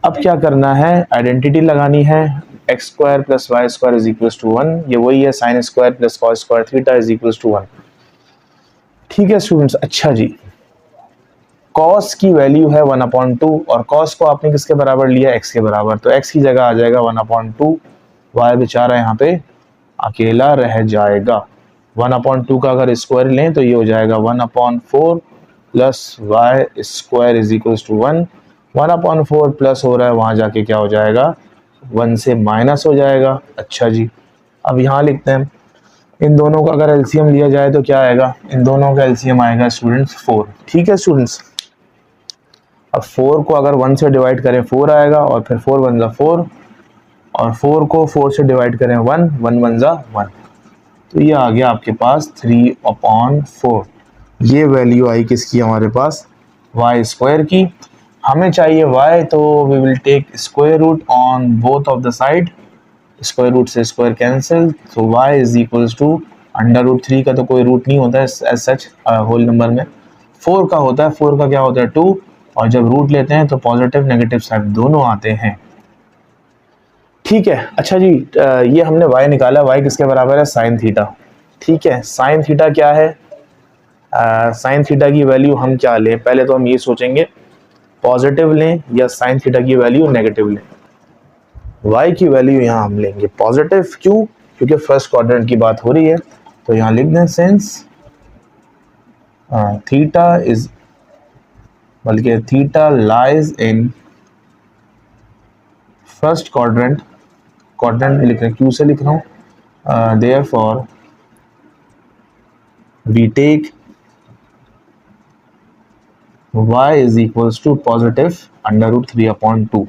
अब क्या करना है, आइडेंटिटी लगानी है, x² + y² is equal to 1, ये वही है sin² + cos² theta is equal to 1। ठीक है स्टूडेंट्स, अच्छा जी, cos की वैल्यू है 1/2 और cos को आपने किसके बराबर लिया, x के बराबर, तो x की जगह आ जाएगा 1/2, y बेचारा यहाँ पे अकेला रह जाएगा। 1/2 का अगर स्क्वायर लें तो ये हो जाएगा 1/4 plus y² is equal to 1। 1/4 plus हो रहा है, वहां जाके क्या हो जाएगा, 1 से माइनस हो जाएगा। अच्छा जी, अब यहाँ लिखते हैं, इन दोनों का अगर एलसीएम लिया जाए तो क्या आएगा, इन दोनों का एलसीएम आएगा स्टूडेंट्स 4। ठीक है स्टूडेंट्स, अब 4 को अगर 1 से डिवाइड करें 4 आएगा, और फिर 4 1 जा 4, और 4 को 4 से डिवाइड करें 1, 1 1 जा 1, तो ये आ गया आपके पास 3/4। ये वैल्यू आई किसकी हमारे पास, y² की। हमें चाहिए y, तो we will take square root on both of the side, square root से स्क्वायर कैंसिल, तो y इज इक्वल्स टू √3 का तो कोई रूट नहीं होता है एज सच होल नंबर में, 4 का होता है, 4 का क्या होता है 2, और जब रूट लेते हैं तो पॉजिटिव नेगेटिव साइड दोनों आते हैं। ठीक है, अच्छा जी, ये हमने y निकाला, y किसके बराबर है, sin थीटा। ठीक है, sin थीटा क्या है, sin थीटा की वैल्यू हम क्या लें, पहले तो हम ये सोचेंगे पॉजिटिव लें या sin थीटा की वैल्यू नेगेटिव लें। y की वैल्यू यहाँ हम लेंगे पॉजिटिव, क्यों, क्योंकि फर्स्ट क्वाड्रेंट की बात हो रही है, तो यहाँ लिख दें सिंस थीटा इज, बल्कि theta lies in first quadrant, quadrant में लिख रहे हैं, क्यू से लिख रहा हूँ, therefore we take y is equals to positive √3/2।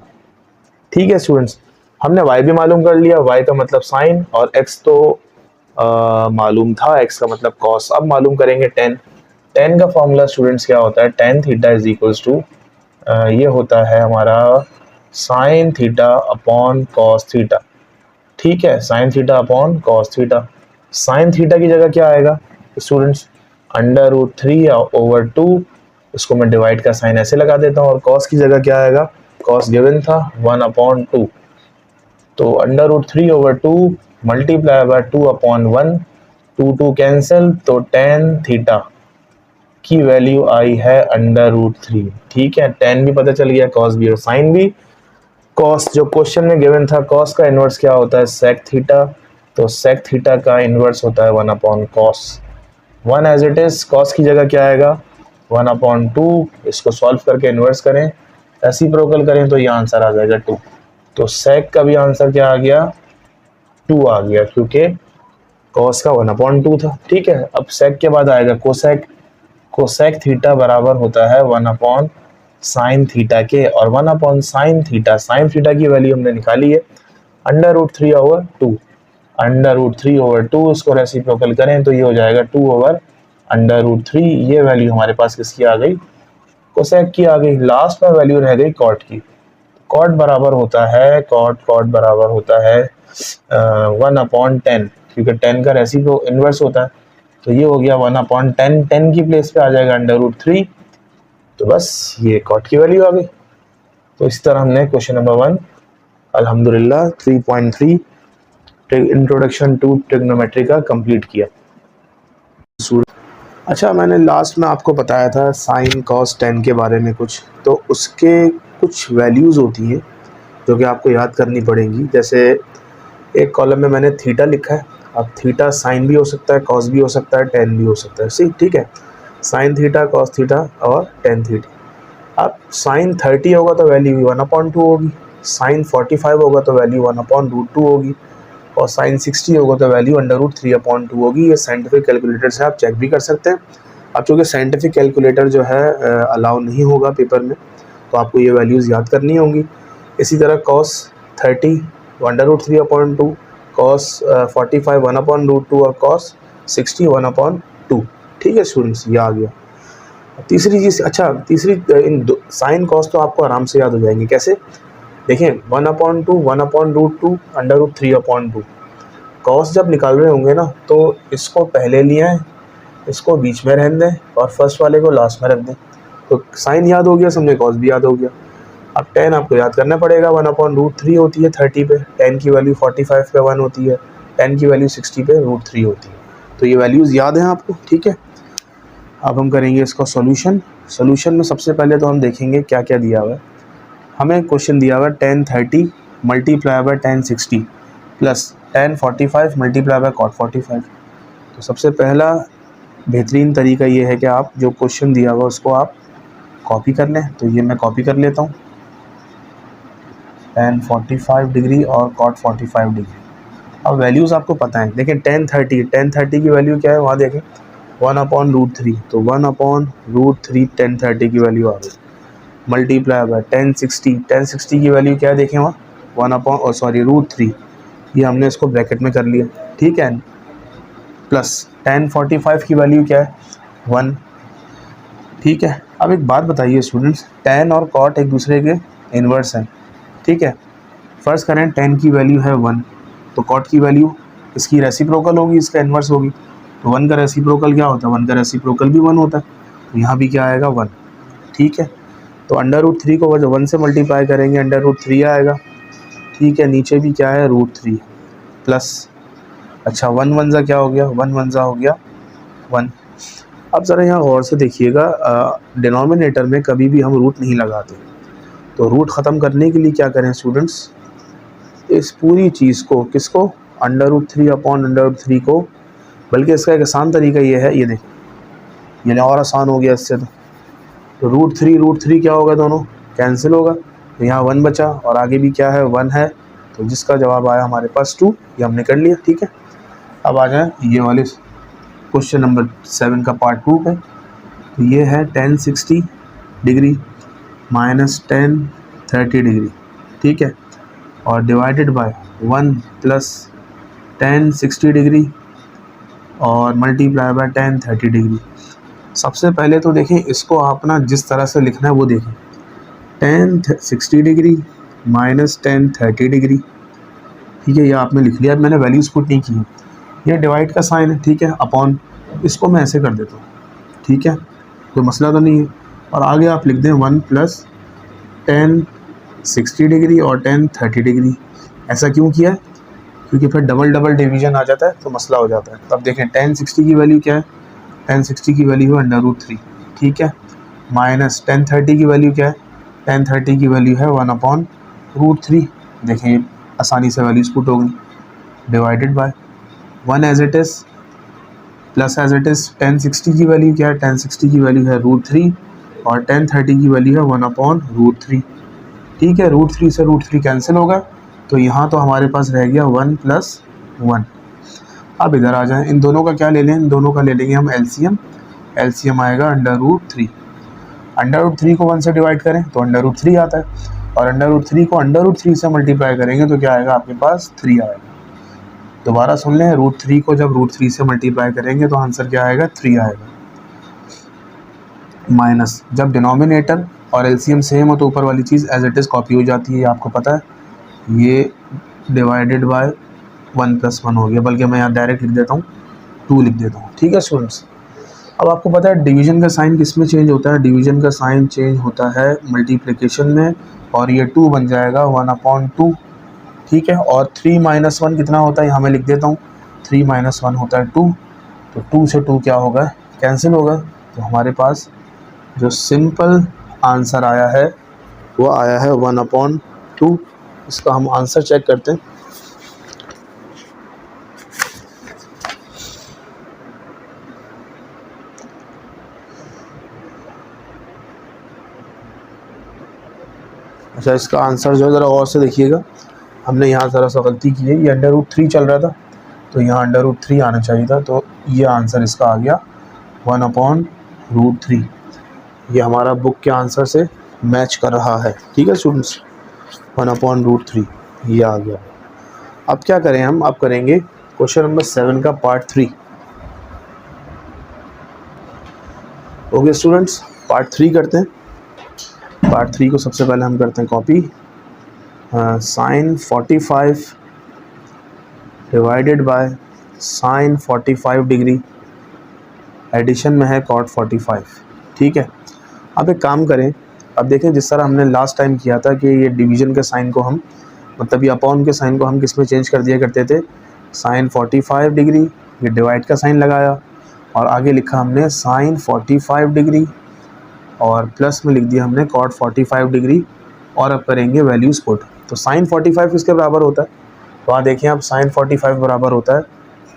ठीक है स्टूडेंट्स, हमने y भी मालूम कर लिया, y का मतलब साइन, और x तो मालूम था, x का मतलब cos। अब मालूम करेंगे tan। tan का फॉर्मूला स्टूडेंट्स क्या होता है, tan theta is equals to, ये होता है हमारा sin theta upon cos theta. ठीक है, sin theta upon cos theta. sin theta की जगह क्या आएगा स्टूडेंट्स, √3/2, इसको मैं डिवाइड का साइन ऐसे लगा देता हूँ, और cos की जगह क्या आएगा, cos गिवन था 1/2, तो √3/2 मल्टीप्लाई बाय 2/1, 2 कैंसिल, तो tan थीटा की वैल्यू आई है √3। ठीक है, tan भी पता चल गया, cos भी और sin भी। cos जो क्वेश्चन में गिवन था, cos का इनवर्स क्या होता है, sec थीटा, तो sec थीटा का इनवर्स होता है 1/cos। 1 as it is, cos की जगह क्या आएगा 1/2, इसको सॉल्व करके इन्वर्स करें, रेसिप्रोकल करें तो ये आंसर आ जाएगा 2। तो sec का भी आंसर क्या आ गया, 2 आ गया, क्योंकि कॉस का 1/2 था, ठीक है। अब सेक के बाद आएगा कोसेक। कोसेक थीटा बराबर होता है 1 साइन थीटा के, और 1 साइन थीटा की वैल्यू हमने निकाली है √3/2। √3/2 इसको रेसिप्रोकल करें तो ये हो जाएगा 2/√3। ये वैल्यू हमारे पास किसकी आ गई, कोसेक की आ गई। लास्ट में वैल्यू रह गई कॉट की। कॉट बराबर होता है 1/10, क्योंकि 10 का रेसिप्रो इनवर्स होता है, तो ये हो गया 1/10। 10 की प्लेस पे आ जाएगा √3, तो बस ये कॉट की वैल्यू आ गई। तो इस तरह हमने क्वेश्चन नंबर 1 अल्हम्दुलिल्लाह 3.3 इंट्रोडक्शन टू ट्रिग्नोमेट्री का कंप्लीट किया। अच्छा, मैंने लास्ट में आपको बताया था साइन कॉस टेन के बारे में कुछ, तो उसके कुछ वैल्यूज़ होती हैं जो कि आपको याद करनी पड़ेंगी। जैसे एक कॉलम में मैंने थीटा लिखा है, अब थीटा साइन भी हो सकता है, कॉस भी हो सकता है, टेन भी हो सकता है, सही, ठीक है। साइन थीटा, कॉस थीटा और टेन थीटा। अब साइन 30 होगा तो वैल्यू 1/2 होगी, साइन 45 होगा तो वैल्यू 1/√2 होगी, और साइन 60 होगा तो वैल्यू √3/2 होगी। ये साइंटिफिक कैलकुलेटर से आप चेक भी कर सकते हैं। अब चूँकि साइंटिफिक कैलकुलेटर जो है अलाउ नहीं होगा पेपर में, तो आपको ये वैल्यूज़ याद करनी होंगी। इसी तरह कॉस 30 √3/2, कॉस 45 1/√2 और कॉस 60 1/2, ठीक है स्टूडेंट्स, ये आ गया। तीसरी चीज़, अच्छा तीसरी इन साइन कॉस तो आपको आराम से याद हो जाएंगे। कैसे, देखें 1/2 1/√2 √3/2। कॉस जब निकाल रहे होंगे ना, तो इसको पहले लिया है, इसको बीच में रहने दें और फर्स्ट वाले को लास्ट में रख दें, तो साइन याद हो गया, समझे कॉस भी याद हो गया। अब टेन आपको याद करना पड़ेगा, 1/√3 होती है 30 पे, 10 की वैल्यू 45 पे 1 होती है, 10 की वैल्यू 60 पे √3 होती है। तो ये वैल्यूज़ याद हैं आपको, ठीक है। अब हम करेंगे इसका सॉल्यूशन। सॉल्यूशन में सबसे पहले तो हम देखेंगे क्या क्या दिया हुआ है। हमें क्वेश्चन दिया हुआ है tan 30 multiply by tan 60 plus tan 45 multiply by cot 45। तो सबसे पहला बेहतरीन तरीका ये है कि आप जो क्वेश्चन दिया हुआ उसको आप कॉपी कर लें। तो ये मैं कॉपी कर लेता हूँ, tan 45 डिग्री और cot 45 डिग्री। अब वैल्यूज़ आपको पता है, देखें tan 30 की वैल्यू क्या है, वहाँ देखें 1/√3, तो 1/√3 tan 30 की वैल्यू आ गई, मल्टीप्लाई बाय tan 60 की वैल्यू क्या है, देखें वहाँ √3, ये हमने इसको ब्रैकेट में कर लिया, ठीक है। प्लस tan 45 की वैल्यू क्या है, 1, ठीक है। अब एक बात बताइए स्टूडेंट्स, tan और cot एक दूसरे के इन्वर्स हैं, ठीक है। फर्स्ट करें tan की वैल्यू है 1, तो cot की वैल्यू इसकी रेसिप्रोकल होगी, इसका इन्वर्स होगी, तो 1 का रेसिप्रोकल क्या होता है, 1 का रेसिप्रोकल भी 1 होता है, तो यहाँ भी क्या आएगा 1, ठीक है। तो √3 को 1 से मल्टीप्लाई करेंगे, √3 आएगा, ठीक है। नीचे भी क्या है √3 प्लस, अच्छा 1 1 ज़ा क्या हो गया, 1 1 ज़ा हो गया 1। अब ज़रा यहाँ गौर से देखिएगा, डिनोमिनेटर में कभी भी हम रूट नहीं लगाते, तो रूट ख़त्म करने के लिए क्या करें स्टूडेंट्स, इस पूरी चीज़ को, किसको, √3/√3 को, बल्कि इसका एक आसान तरीका ये है, ये देखें, ये और आसान हो गया इससे। तो √3 क्या होगा, दोनों कैंसिल होगा, तो यहाँ 1 बचा और आगे भी क्या है 1 है, तो जिसका जवाब आया हमारे पास 2, ये हमने कर लिया, ठीक है। अब आ जाए ये वाले क्वेश्चन नंबर 7 का पार्ट 2 पे। तो ये है tan 60 degree minus tan 30 degree, ठीक है, और divided by 1 plus tan 60 degree और मल्टीप्लाई बाय tan 30 डिग्री। सबसे पहले तो देखें, इसको आप ना जिस तरह से लिखना है वो देखें, tan 60 degree minus tan 30 degree, ठीक है, ये आपने लिख लिया। अब मैंने वैल्यूज़ पुट नहीं की है, ये डिवाइड का साइन है, ठीक है, अपॉन, इसको मैं ऐसे कर देता हूँ, ठीक है, कोई मसला तो नहीं है। और आगे आप लिख दें 1 प्लस tan 60 डिग्री और tan 30 डिग्री। ऐसा क्यों किया है, क्योंकि फिर डबल डिवीज़न आ जाता है तो मसला हो जाता है। तो अब देखें tan 60 की वैल्यू क्या है, tan 60 की वैल्यू है √3, ठीक है, माइनस tan 30 की वैल्यू क्या है, tan 30 की वैल्यू है 1/√3। देखें आसानी से वैल्यूज पुट हो गई, divided by 1 as it is plus as it is tan 60 की वैल्यू क्या है, tan 60 की वैल्यू है √3 और tan 30 की वैल्यू है 1/√3, ठीक है। √3 से √3 कैंसिल होगा, तो यहाँ तो हमारे पास रह गया 1 + 1। अब इधर आ जाएं, इन दोनों का क्या ले लें, इन दोनों का ले लेंगे हम एलसीएम। एलसीएम आएगा √3। √3 को 1 से डिवाइड करें तो √3 आता है, और √3 को √3 से मल्टीप्लाई करेंगे तो क्या आएगा आपके पास 3 आएगा। दोबारा सुन लें, √3 को जब √3 से मल्टीप्लाई करेंगे तो आंसर क्या आएगा 3 आएगा। माइनस, जब डिनोमिनेटर और एलसीएम सेम हो तो ऊपर वाली चीज़ एज इट इज़ कॉपी हो जाती है, आपको पता है। ये डिवाइडेड बाय 1 + 1 हो गया, बल्कि मैं यहाँ डायरेक्ट लिख देता हूँ 2 लिख देता हूँ। ठीक है स्टूडेंट्स, अब आपको पता है डिवीजन का साइन किस में चेंज होता है, डिवीजन का साइन चेंज होता है मल्टीप्लिकेशन में, और ये 2 बन जाएगा 1/2। ठीक है, और 3 - 1 कितना होता है यहाँ मैं लिख देता हूँ, 3 - 1 होता है 2, तो 2 से 2 क्या होगा, कैंसिल होगा। तो हमारे पास जो सिंपल आंसर आया है वो आया है 1/2। इसका हम आंसर चेक करते हैं। अच्छा, इसका आंसर जो है ज़रा और से देखिएगा, हमने यहाँ ज़रा सा गलती की है, ये √3 चल रहा था तो यहाँ √3 आना चाहिए था, तो ये आंसर इसका आ गया 1/√3। ये हमारा बुक के आंसर से मैच कर रहा है। ठीक है स्टूडेंट्स, 1/√3 ये आ गया। अब क्या करें हम, अब करेंगे क्वेश्चन नंबर 7 का पार्ट 3। ओके स्टूडेंट्स, पार्ट 3 करते हैं। पार्ट 3 को सबसे पहले हम करते हैं copy. sin 45 divided by sin 45 degree, addition में है cot 45। ठीक है, अब एक काम करें, अब देखें जिस तरह हमने लास्ट टाइम किया था कि ये डिवीजन के साइन को हम, मतलब ये अपॉन के साइन को हम किस में चेंज कर दिया करते थे, sin 45 डिग्री, ये डिवाइड का साइन लगाया और आगे लिखा हमने sin 45 डिग्री और प्लस में लिख दिया हमने cot 45 डिग्री, और अब करेंगे वैल्यूज़ पुट। तो sin 45 किसके बराबर होता है, तो वहाँ देखिए अब sin 45 बराबर होता है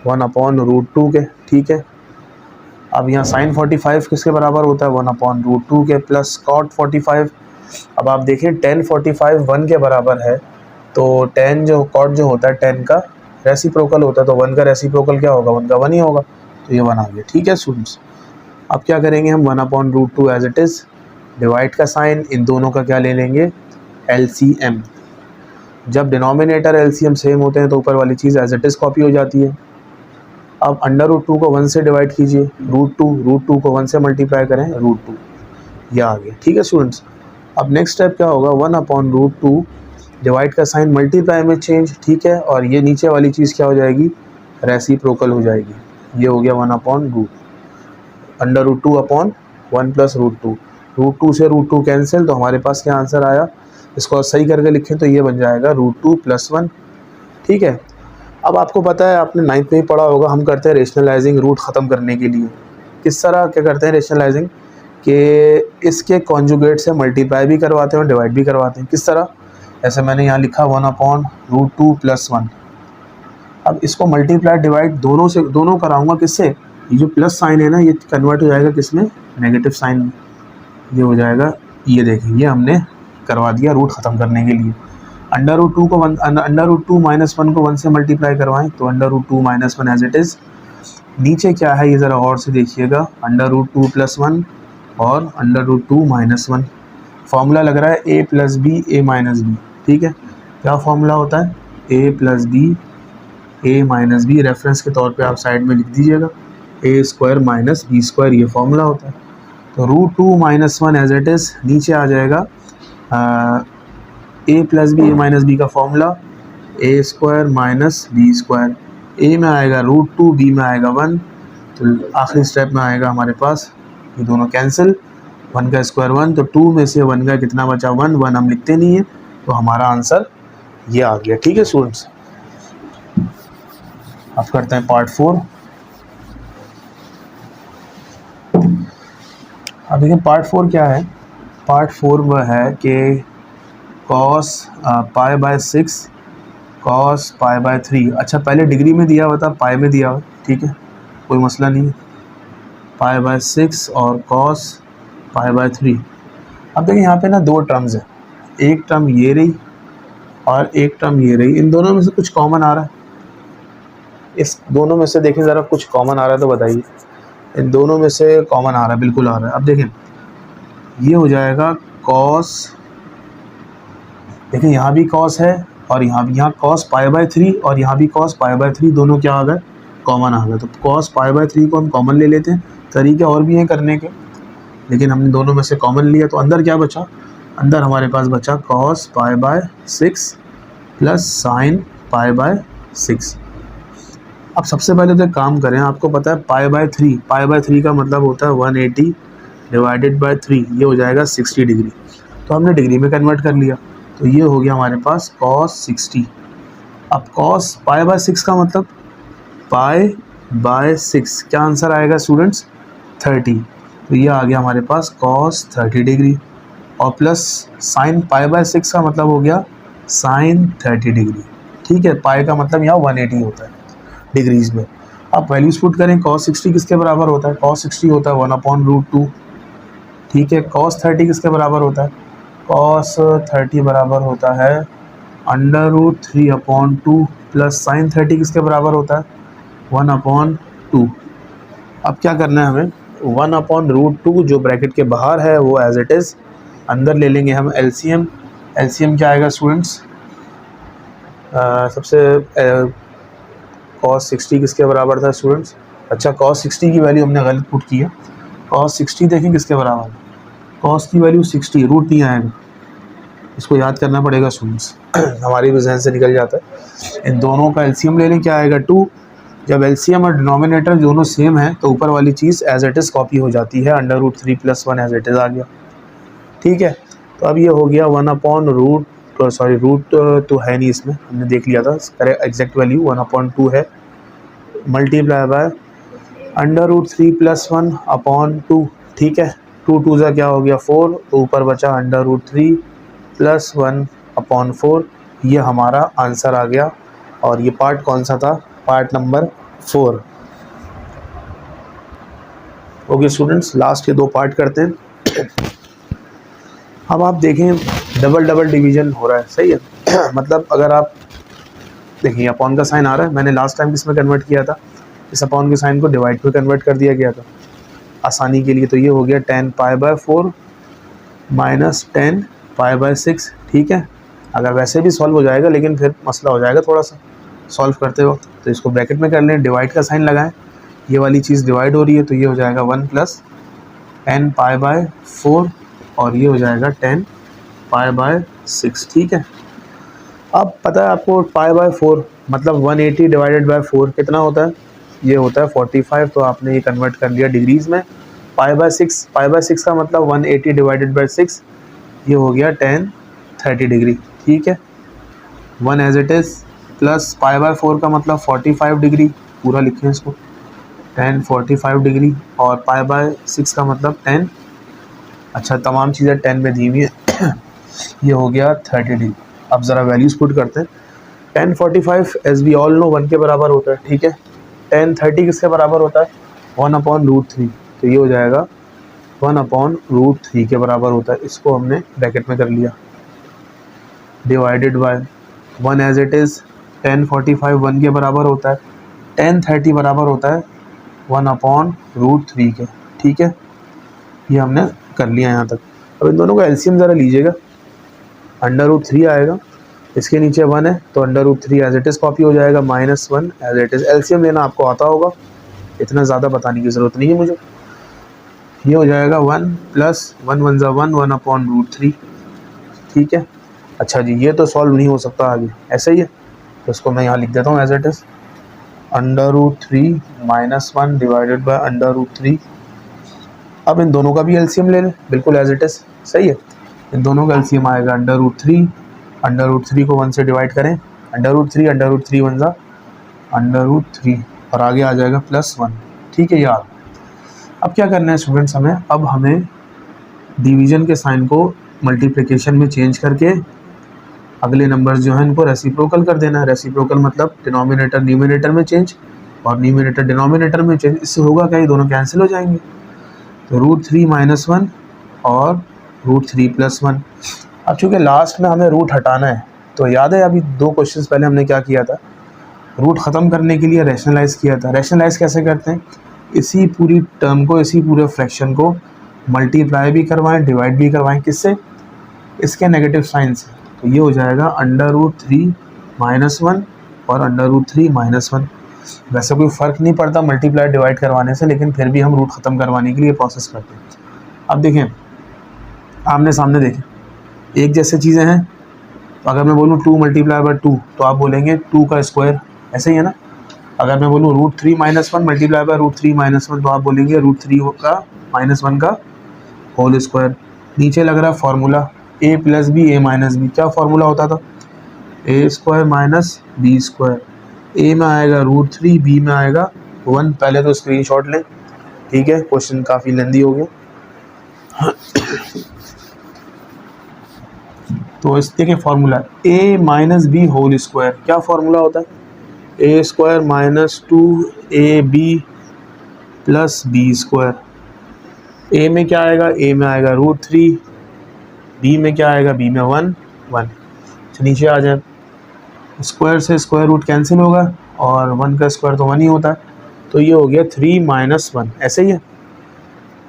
1/√2 के। ठीक है, अब यहाँ sin 45 किसके बराबर होता है 1/√2 के प्लस cot 45। अब आप देखिए tan 45 1 के बराबर है, तो tan जो cot जो होता है 10 का रेसिप्रोकल होता है, तो 1 का रेसिप्रोकल क्या होगा, 1 का 1 ही होगा, तो ये 1 आ गया। ठीक है स्टूडेंट्स, अब क्या करेंगे हम 1/√2 एज इट इज़, डिवाइड का साइन, इन दोनों का क्या ले लेंगे एलसीएम। जब डिनोमिनेटर एलसीएम सेम होते हैं तो ऊपर वाली चीज़ एज इट इज़ कॉपी हो जाती है। अब √2 को 1 से डिवाइड कीजिए, √2 को 1 से मल्टीप्लाई करें √2, यह आ गया। ठीक है स्टूडेंट्स, अब नेक्स्ट स्टेप क्या होगा, 1/√2 डिवाइड का साइन मल्टीप्लाई में चेंज। ठीक है, और ये नीचे वाली चीज़ क्या हो जाएगी, रेसिप्रोकल हो जाएगी, ये हो गया 1/√2 √2/1 + √2। √2 से √2 कैंसिल, तो हमारे पास क्या आंसर आया, इसको सही करके लिखें तो ये बन जाएगा √2 + 1। ठीक है, अब आपको पता है, आपने 9th में ही पढ़ा होगा, हम करते हैं रेशनलाइजिंग रूट ख़त्म करने के लिए। किस तरह क्या करते हैं रेशनलाइजिंग, कि इसके कॉन्जुगेट से मल्टीप्लाई भी करवाते हैं और डिवाइड भी करवाते हैं। किस तरह, ऐसे मैंने यहाँ लिखा 1/√2 + 1। अब इसको मल्टीप्लाई डिवाइड दोनों से, दोनों कराऊंगा किससे, ये जो प्लस साइन है ना ये कन्वर्ट हो जाएगा किस में, नेगेटिव साइन में, ये हो जाएगा, ये देखें ये हमने करवा दिया रूट ख़त्म करने के लिए। √2 को √2 - 1 को 1 से मल्टीप्लाई करवाएं तो √2 - 1 एज इट इज़। नीचे क्या है ये ज़रा और से देखिएगा, √2 + 1 और √2 - 1। फार्मूला लग रहा है a + b a - b। ठीक है, क्या फार्मूला होता है, a + b a - b, reference के तौर पे आप साइड में लिख दीजिएगा, a² - b², ये फार्मूला होता है। तो √2 - 1 एज इट इज़, नीचे आ जाएगा a + b a - b का फॉर्मूला a² - b², a में आएगा √2, b में आएगा 1, तो आखिरी स्टेप में आएगा हमारे पास ये दोनों कैंसिल, 1 का स्क्वायर 1, तो 2 में से 1 का कितना बचा 1 हम लिखते नहीं है, तो हमारा आंसर ये आ गया। ठीक है स्टूडेंट्स, अब करते हैं पार्ट 4। अब देखिए पार्ट 4 क्या है, पार्ट 4 वह है कि cos π/6 cos π/3। अच्छा पहले डिग्री में दिया हुआ था, पाई में दिया हुआ, ठीक है कोई मसला नहीं है, π/6 और cos π/3। अब देखिए यहाँ पे ना दो टर्म्स हैं, एक टर्म ये रही और एक टर्म ये रही, इन दोनों में से कुछ कॉमन आ रहा है, इस दोनों में से देखें ज़रा कुछ कॉमन आ रहा है तो बताइए। इन दोनों में से कॉमन आ रहा है, बिल्कुल आ रहा है। अब देखें ये हो जाएगा कॉस, देखिए यहाँ भी कॉस है और यहाँ भी, यहाँ कॉस पाई बाय 3 और यहाँ भी कॉस पाई बाय 3, दोनों क्या आ गए, कॉमन आ गए। तो कॉस पाई बाय 3 को हम कॉमन ले लेते हैं। तरीके और भी हैं करने के, लेकिन हमने दोनों में से कॉमन लिया। तो अंदर क्या बचा, अंदर हमारे पास बचा cos pi by 6 plus sine pi by 6। अब सबसे पहले तो एक काम करें, आपको पता है पाई बाय 3 का मतलब होता है 180 डिवाइडेड बाय 3, ये हो जाएगा 60 डिग्री। तो हमने डिग्री में कन्वर्ट कर लिया, तो ये हो गया हमारे पास cos 60। अब cos पाई बाय 6 का मतलब पाई बाय 6, क्या आंसर आएगा स्टूडेंट्स, 30। तो ये आ गया हमारे पास cos 30 डिग्री, और प्लस साइन पाई बाय 6 का मतलब हो गया साइन 30 डिग्री। ठीक है, पाई का मतलब यहाँ 180 होता है डिग्रीज में। अब वैल्यूज पुट करें, cos 60 किसके बराबर होता है, cos 60 होता है 1/√2। ठीक है, cos 30 किसके बराबर होता है, cos 30 बराबर होता है √3/2 प्लस साइन 30 किसके बराबर होता है 1/2। अब क्या करना है हमें, 1/√2 जो ब्रैकेट के बाहर है वो एज इट इज़, अंदर ले लेंगे हम एलसीएम। एलसीएम क्या आएगा स्टूडेंट्स, सबसे cos 60 किसके बराबर था स्टूडेंट्स, अच्छा cos 60 की वैल्यू हमने गलत पुट की है। cos 60 देखें किसके बराबर है, cos की वैल्यू 60, रूट नहीं आएगा, इसको याद करना पड़ेगा स्टूडेंट्स हमारी भी जहन से निकल जाता है। इन दोनों का एलसीएम ले लें, क्या आएगा 2। जब एलसीएम और डिनोमिनेटर दोनों सेम है तो ऊपर वाली चीज़ एज इट इज़ कॉपी हो जाती है, √3 + 1 एज इट इज़ आ गया। ठीक है, तो अब ये हो गया रूट तो है नहीं इसमें, हमने देख लिया था, करेक्ट एग्जैक्ट वैल्यू 1/2 है, मल्टीप्लाई बाय √3 + 1/2। ठीक है, 2 2 क्या हो गया 4, तो ऊपर बचा √3 + 1/4। ये हमारा आंसर आ गया। और ये पार्ट कौन सा था, part number 4। Okay students, last के 2 पार्ट करते हैं। अब आप देखें डबल डिवीजन हो रहा है, सही है मतलब अगर आप देखिए अपॉन का साइन आ रहा है, मैंने लास्ट टाइम किस में कन्वर्ट किया था, इस अपॉन के साइन को डिवाइड में कन्वर्ट कर दिया गया था आसानी के लिए। तो ये हो गया 10 पाई बाय 4 माइनस 10 पाई बाय 6। ठीक है, अगर वैसे भी सॉल्व हो जाएगा, लेकिन फिर मसला हो जाएगा थोड़ा सा सॉल्व करते वक्त, तो इसको ब्रैकेट में कर लें, डिवाइड का साइन लगाएं, ये वाली चीज़ डिवाइड हो रही है, तो ये हो जाएगा 1 + 10 पाई बाय 4 और ये हो जाएगा 10 पाई बाय 6। ठीक है, अब पता है आपको पाई बाय 4 मतलब 180 डिवाइडेड बाय 4 कितना होता है, ये होता है 45। तो आपने ये कन्वर्ट कर लिया डिग्रीज में। पाई बाय 6 का मतलब 180 डिवाइडेड बाय 6, ये हो गया 10 30 डिग्री। ठीक है, 1 as it is, plus pi by 4 का मतलब 45 डिग्री, पूरा लिखें इसको 10 45 डिग्री, और पाई बाय 6 का मतलब 10, अच्छा तमाम चीज़ें 10 में दी हुई है ये हो गया 30 डिग्री। अब ज़रा वैल्यूज पुट करते हैं। 10 45 एज वी ऑल नो 1 के बराबर होता है। ठीक है, 10 30 किसके बराबर होता है 1/√3, तो ये हो जाएगा 1/√3 के बराबर होता है। इसको हमने ब्रैकेट में कर लिया, divided by 1 as it is. 10 45 1 के बराबर होता है, 10 30 बराबर होता है 1/√3 के। ठीक है, ये हमने कर लिया यहाँ तक। अब इन दोनों का एलसीएम ज़रा लीजिएगा, √3 आएगा, इसके नीचे 1 है तो √3 एज इट इज़ कॉपी हो जाएगा, -1 एज इट इज़। एलसीएम लेना आपको आता होगा, इतना ज़्यादा बताने की ज़रूरत नहीं है मुझे। ये हो जाएगा 1 + 1 1 = 1 1/√3। ठीक है, अच्छा जी, ये तो सॉल्व नहीं हो सकता आगे, ऐसा ही है, तो इसको मैं यहाँ लिख देता हूँ as it is, √3 - 1 divided by √3। अब इन दोनों का भी एलसीएम ले लें, बिल्कुल एज इट इज़, सही है। इन दोनों का एलसीएम आएगा √3 को 1 से डिवाइड करें, √3 1 ज़ा √3 और आगे आ जाएगा +1। ठीक है यार, अब क्या करना है स्टूडेंट्स, हमें डिवीज़न के साइन को मल्टीप्लिकेशन में चेंज करके अगले नंबर्स जो हैं इनको रेसिप्रोकल कर देना है। रेसिप्रोकल मतलब डिनोमिनेटर न्यूमिनेटर में चेंज और न्यूमिनेटर डिनोमिनेटर में चेंज। इससे होगा क्या, ये दोनों कैंसिल हो जाएंगे, तो √3 - 1 और √3 + 1। अब चूँकि लास्ट में हमें रूट हटाना है, तो याद है अभी 2 क्वेश्चंस पहले हमने क्या किया था, रूट ख़त्म करने के लिए रैशनलाइज किया था। रैशनलाइज कैसे करते हैं, इसी पूरी टर्म को, इसी पूरे फ्रैक्शन को मल्टीप्लाई भी करवाएं, डिवाइड भी करवाएं, किससे, इसके नेगेटिव साइन से। तो ये हो जाएगा अंडर रूट 3 -1 और अंडर रूट 3 -1। वैसे कोई फ़र्क नहीं पड़ता मल्टीप्लाई डिवाइड करवाने से, लेकिन फिर भी हम रूट ख़त्म करवाने के लिए प्रोसेस करते हैं। अब देखें, आमने सामने देखें, एक जैसे चीज़ें हैं। तो अगर मैं बोलूँ 2 × 2 तो आप बोलेंगे 2 का स्क्वायर, ऐसे ही है ना। अगर मैं बोलूँ √3 - 1 × √3 - 1 तो आप बोलेंगे √3 का -1 का होल स्क्वायर। नीचे लग रहा है formula a + b a - b। क्या फार्मूला होता था, a² - b²। a में आएगा √3, b में आएगा 1। पहले तो स्क्रीनशॉट लें, ठीक है, क्वेश्चन काफ़ी लेंदी हो गया। तो इस देखिए formula a - b whole square, क्या फार्मूला होता है, a² - 2ab + b²। a में क्या आएगा, a में आएगा √3, b में क्या आएगा, b में 1 1। नीचे आ जाए, स्क्वायर से स्क्वायर रूट कैंसिल होगा और 1 का स्क्वायर तो 1 ही होता है। तो ये हो गया 3 - 1, ऐसे ही है,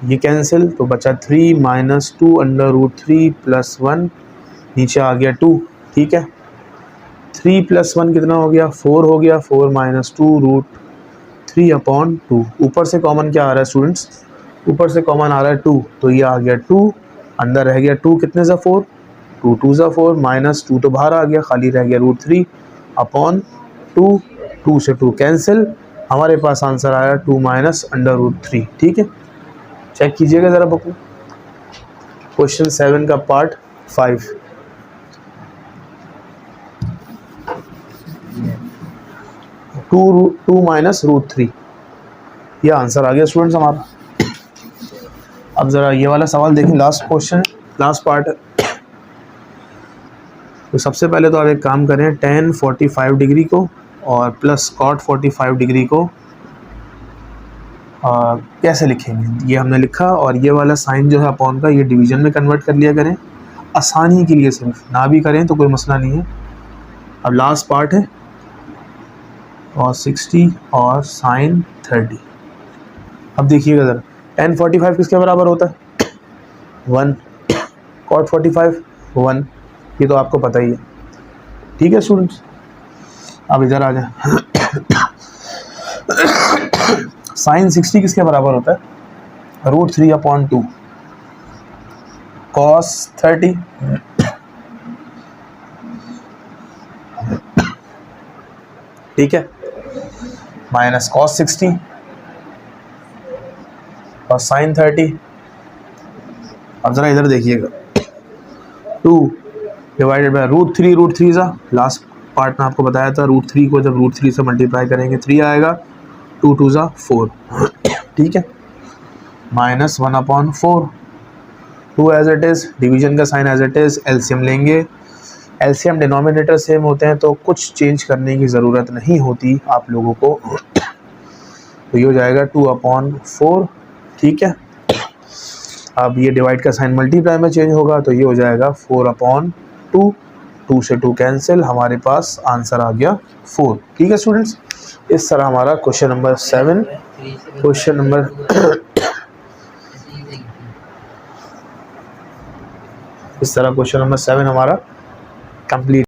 ये कैंसिल, तो बचा 3 - 2 अंडर√3 + 1, नीचे आ गया 2, ठीक है। 3 + 1 कितना हो गया, 4 हो गया, 4 - 2 √3/2। ऊपर से कॉमन क्या आ रहा है स्टूडेंट्स, ऊपर से कॉमन आ रहा है 2, तो ये आ गया 2, अंदर रह गया 2, कितने सा 4, 2 2 सा 4, -2 तो बाहर आ गया, खाली रह गया √3/2, 2 से 2 कैंसिल, हमारे पास आंसर आया 2 - अंडर√3, ठीक है। चेक कीजिएगा ज़रा बुक में, क्वेश्चन 7 का पार्ट 5। टू -√3, ये आंसर आ गया स्टूडेंट्स हमारा। अब ज़रा ये वाला सवाल देखें, लास्ट क्वेश्चन, लास्ट पार्ट है। तो सबसे पहले तो आप एक काम करें, tan 45 डिग्री को और प्लस cot 45 डिग्री को कैसे लिखेंगे, ये हमने लिखा। और ये वाला साइन जो है अपॉन का, ये डिवीजन में कन्वर्ट कर लिया करें, आसानी के लिए, सिर्फ ना भी करें तो कोई मसला नहीं है। अब लास्ट पार्ट है, और 60 और sin 30। अब देखिएगा ज़रा, tan 45 किसके बराबर होता है, 1, cot 45 1, ये तो आपको पता ही है, ठीक है स्टूडेंट्स। अब इधर आ जाए, sin 60 किसके बराबर होता है, √3/2 cos 30 ठीक है, माइनस cos 60 और sin 30। अब ज़रा इधर देखिएगा, 2 डिवाइडेड बाय √3 सा, लास्ट पार्ट में आपको बताया था, √3 को जब √3 से मल्टीप्लाई करेंगे 3 आएगा, 2 2 सा 4, ठीक है, -1/4, 2 एज इट इज़, डिवीजन का sign as it is, LCM लेंगे, एलसीएम डिनोमिनेटर सेम होते हैं तो कुछ चेंज करने की ज़रूरत नहीं होती आप लोगों को। तो ये हो जाएगा 2/4, ठीक है। अब ये डिवाइड का साइन मल्टीप्लाई में चेंज होगा, तो ये हो जाएगा 4/2, 2 से 2 कैंसिल, हमारे पास आंसर आ गया 4, ठीक है स्टूडेंट्स। इस तरह हमारा क्वेश्चन नंबर 7, क्वेश्चन नंबर इस तरह क्वेश्चन नंबर 7 हमारा कंप्लीट।